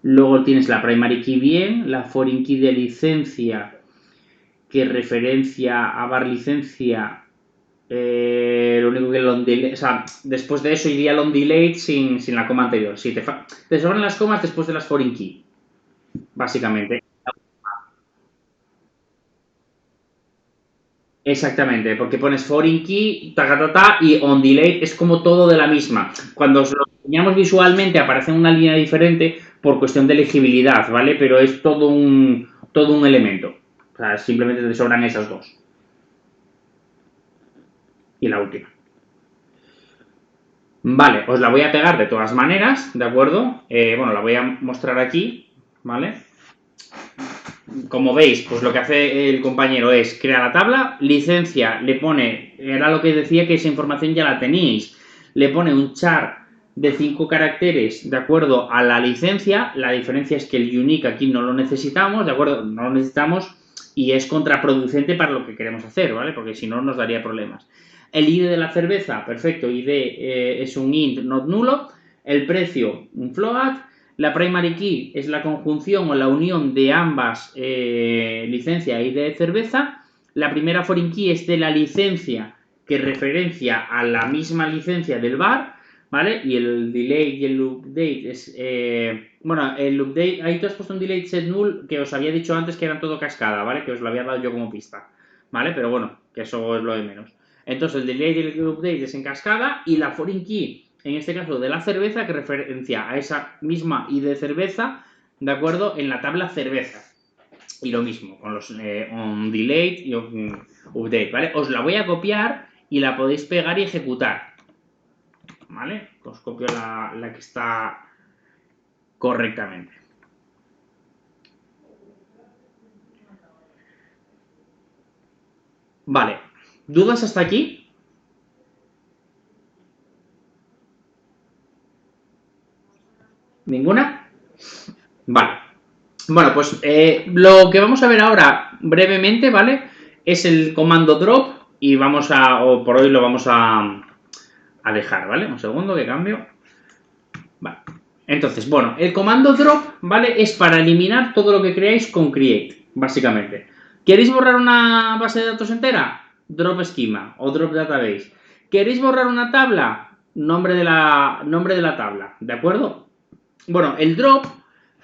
luego tienes la primary key bien, la foreign key de licencia que referencia a bar licencia, lo único que long delay, o sea, después de eso iría long delayed sin la coma anterior. Sí, te sobran las comas después de las foreign key, básicamente. Exactamente, porque pones foreign key, ta, ta, ta, y on delay es como todo de la misma. Cuando os lo enseñamos visualmente aparece una línea diferente por cuestión de legibilidad, ¿vale? Pero es todo un elemento. O sea, simplemente te sobran esas dos. Y la última. Vale, os la voy a pegar de todas maneras, ¿de acuerdo? Bueno, la voy a mostrar aquí, ¿vale? Como veis, pues lo que hace el compañero es crear la tabla, licencia, le pone, era lo que decía que esa información ya la tenéis, le pone un char de 5 caracteres de acuerdo a la licencia, la diferencia es que el unique aquí no lo necesitamos, ¿de acuerdo? No lo necesitamos y es contraproducente para lo que queremos hacer, ¿vale? Porque si no nos daría problemas. El ID de la cerveza, perfecto, ID es un int not nulo, el precio un float, la primary key es la conjunción o la unión de ambas licencia y de cerveza. La primera foreign key es de la licencia que referencia a la misma licencia del bar, ¿vale? Y el delay y el update es... bueno, el update... Ahí tú has puesto un delay set null que os había dicho antes que eran todo cascada, ¿vale? Que os lo había dado yo como pista, ¿vale? Pero bueno, que eso es lo de menos. Entonces el delay y el update es en cascada y la foreign key en este caso de la cerveza, que referencia a esa misma I de cerveza, ¿de acuerdo? En la tabla cerveza. Y lo mismo, con los on delay y on update, ¿vale? Os la voy a copiar y la podéis pegar y ejecutar, ¿vale? Os copio la que está correctamente. Vale, ¿dudas hasta aquí? ¿Ninguna? Vale. Bueno, pues lo que vamos a ver ahora brevemente, ¿vale? Es el comando drop y vamos a, o por hoy lo vamos a dejar, ¿vale? Un segundo que cambio. Vale. Entonces, bueno, el comando drop, ¿vale? Es para eliminar todo lo que creáis con create, básicamente. ¿Queréis borrar una base de datos entera? Drop schema o drop database. ¿Queréis borrar una tabla? Nombre de la tabla, ¿de acuerdo? Bueno, el drop,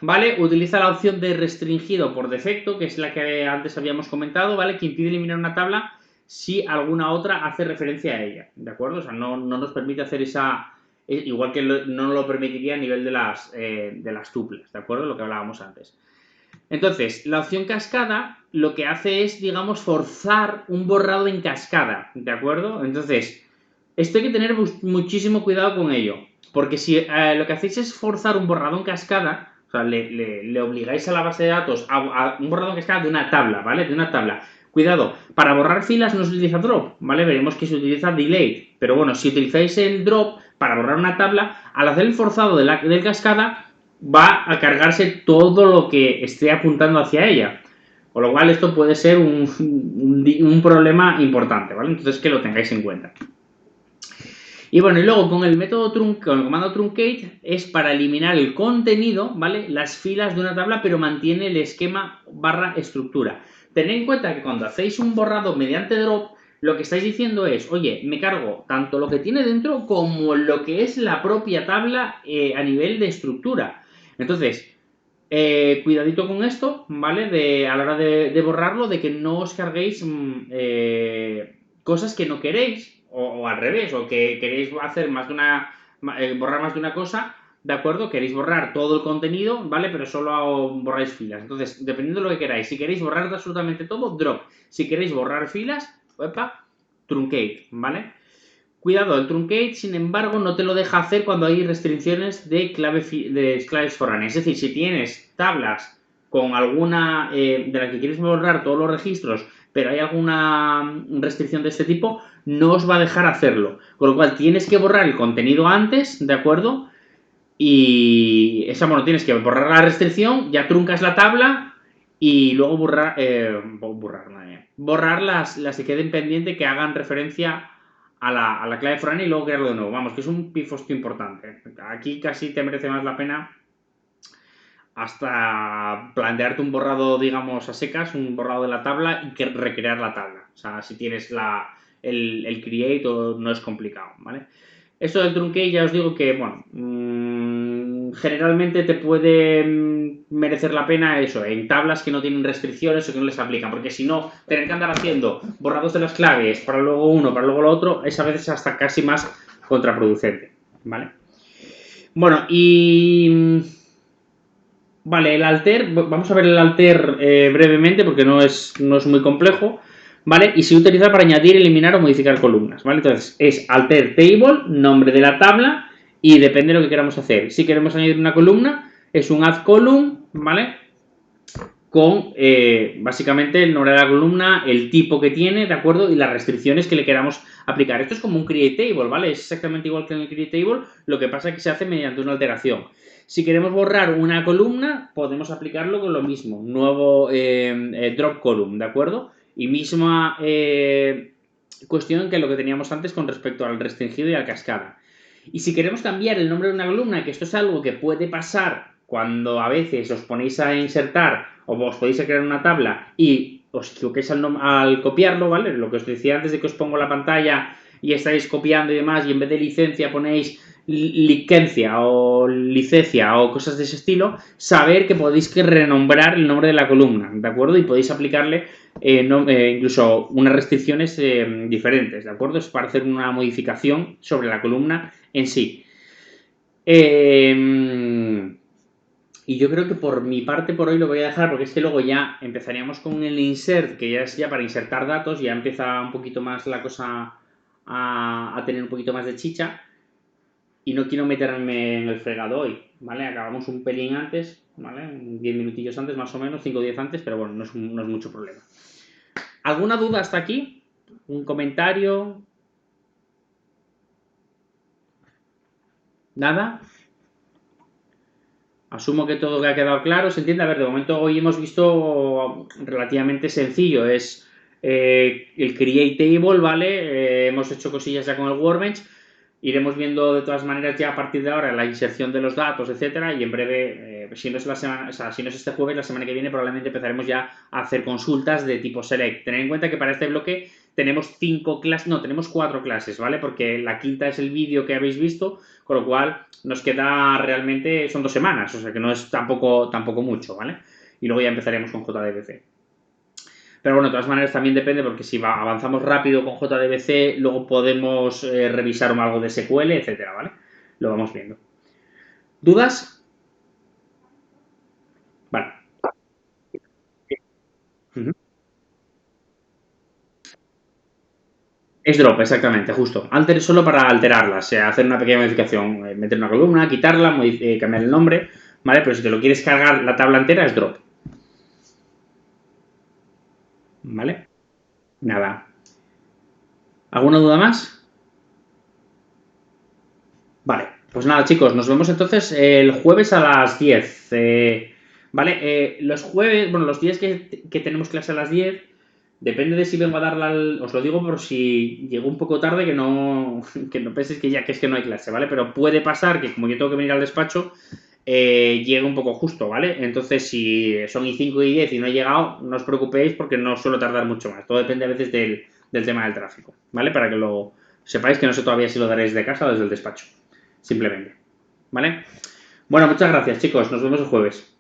¿vale? Utiliza la opción de restringido por defecto, que es la que antes habíamos comentado, ¿vale? Que impide eliminar una tabla si alguna otra hace referencia a ella, ¿de acuerdo? O sea, no nos permite hacer esa... Igual que no nos lo permitiría a nivel de las tuplas, ¿de acuerdo? Lo que hablábamos antes. Entonces, la opción cascada lo que hace es, digamos, forzar un borrado en cascada, ¿de acuerdo? Entonces, Esto hay que tener muchísimo cuidado con ello, porque si lo que hacéis es forzar un borrado en cascada, o sea, le obligáis a la base de datos a un borrado en cascada de una tabla, ¿vale? De una tabla. Cuidado, para borrar filas no se utiliza drop, ¿vale? Veremos que se utiliza delay, pero bueno, si utilizáis el drop para borrar una tabla, al hacer el forzado del cascada, va a cargarse todo lo que esté apuntando hacia ella. Con lo cual esto puede ser un problema importante, ¿vale? Entonces que lo tengáis en cuenta. Y bueno, y luego con el método con el comando truncate es para eliminar el contenido, ¿vale? Las filas de una tabla, pero mantiene el esquema barra estructura. Tened en cuenta que cuando hacéis un borrado mediante drop, lo que estáis diciendo es, oye, me cargo tanto lo que tiene dentro como lo que es la propia tabla a nivel de estructura. Entonces, cuidadito con esto, ¿vale? A la hora de borrarlo, de que no os carguéis cosas que no queréis, o al revés, o que queréis hacer más de borrar más de una cosa, ¿de acuerdo? Queréis borrar todo el contenido, ¿vale? Pero solo borráis filas. Entonces, dependiendo de lo que queráis, si queréis borrar absolutamente todo, drop. Si queréis borrar filas, opa, truncate, ¿vale? Cuidado, el truncate, sin embargo, no te lo deja hacer cuando hay restricciones de claves foráneas. Es decir, si tienes tablas con alguna de la que quieres borrar todos los registros, pero hay alguna restricción de este tipo, no os va a dejar hacerlo. Con lo cual tienes que borrar el contenido antes, ¿de acuerdo? Y bueno, tienes que borrar la restricción, ya truncas la tabla y luego borrar las que queden pendientes que hagan referencia a la clave foránea y luego crearlo de nuevo. Vamos, que es un pifosto importante. Aquí casi te merece más la pena hasta plantearte un borrado, digamos, a secas, un borrado de la tabla y que recrear la tabla. O sea, si tienes el create no es complicado, ¿vale? Esto del truncate ya os digo que, bueno, generalmente te puede merecer la pena eso, en tablas que no tienen restricciones o que no les aplican, porque si no, tener que andar haciendo borrados de las claves para luego uno, para luego lo otro, es a veces hasta casi más contraproducente, ¿vale? Bueno, y... Vale, el alter, vamos a ver el alter brevemente porque no es muy complejo, ¿vale? Y se utiliza para añadir, eliminar o modificar columnas, ¿vale? Entonces, es alter table, nombre de la tabla, y depende de lo que queramos hacer. Si queremos añadir una columna, es un add column, ¿vale? Con básicamente el nombre de la columna, el tipo que tiene, ¿de acuerdo? Y las restricciones que le queramos aplicar. Esto es como un create table, ¿vale? Es exactamente igual que en el create table, lo que pasa es que se hace mediante una alteración. Si queremos borrar una columna, podemos aplicarlo con lo mismo, nuevo drop column, ¿de acuerdo? Y misma cuestión que lo que teníamos antes con respecto al restringido y al cascada. Y si queremos cambiar el nombre de una columna, que esto es algo que puede pasar cuando a veces os ponéis a insertar o os podéis crear una tabla y os equivoquéis al copiarlo, ¿vale? Lo que os decía antes de que os pongo la pantalla y estáis copiando y demás y en vez de licencia ponéis licencia o licencia o cosas de ese estilo, saber que podéis renombrar el nombre de la columna, ¿de acuerdo? Y podéis aplicarle incluso unas restricciones diferentes, ¿de acuerdo? Es para hacer una modificación sobre la columna en sí. Y yo creo que por mi parte por hoy lo voy a dejar porque es que luego ya empezaríamos con el insert, que ya es ya para insertar datos, ya empieza un poquito más la cosa a tener un poquito más de chicha y no quiero meterme en el fregado hoy, ¿vale? Acabamos un pelín antes, ¿vale? 10 minutillos antes más o menos, 5 o 10 antes, pero bueno, no es mucho problema. ¿Alguna duda hasta aquí? ¿Un comentario? ¿Nada? Asumo que todo ha quedado claro, ¿se entiende? A ver, de momento hoy hemos visto relativamente sencillo, es el create table, ¿vale? Hemos hecho cosillas ya con el workbench, iremos viendo de todas maneras ya a partir de ahora la inserción de los datos, etcétera, y en breve, si no es la semana, o sea, si no es este jueves, la semana que viene probablemente empezaremos ya a hacer consultas de tipo select. Tened en cuenta que para este bloque tenemos 5 clases, no, tenemos 4 clases, ¿vale? Porque la quinta es el vídeo que habéis visto, con lo cual nos queda realmente, son 2 semanas, o sea que no es tampoco mucho, ¿vale? Y luego ya empezaremos con JDBC. Pero bueno, de todas maneras también depende porque si avanzamos rápido con JDBC, luego podemos revisar algo de SQL, etcétera, ¿vale? Lo vamos viendo. ¿Dudas? Vale. Uh -huh. Es drop, exactamente, justo. Alter es solo para alterarlas, o sea, hacer una pequeña modificación, meter una columna, quitarla, cambiar el nombre, ¿vale? Pero si te lo quieres cargar la tabla entera es drop. ¿Vale? Nada. ¿Alguna duda más? Vale, pues nada, chicos, nos vemos entonces el jueves a las 10. ¿Vale? Los jueves, bueno, los días que tenemos clase a las 10, depende de si vengo a darla os lo digo por si llego un poco tarde, que no penséis que no hay clase, ¿vale? Pero puede pasar que como yo tengo que venir al despacho, llegue un poco justo, ¿vale? Entonces, si son y 5 y 10 y no he llegado, no os preocupéis porque no suelo tardar mucho más. Todo depende a veces del tema del tráfico, ¿vale? Para que lo sepáis, que no sé todavía si lo daréis de casa o desde el despacho, simplemente, ¿vale? Bueno, muchas gracias, chicos. Nos vemos el jueves.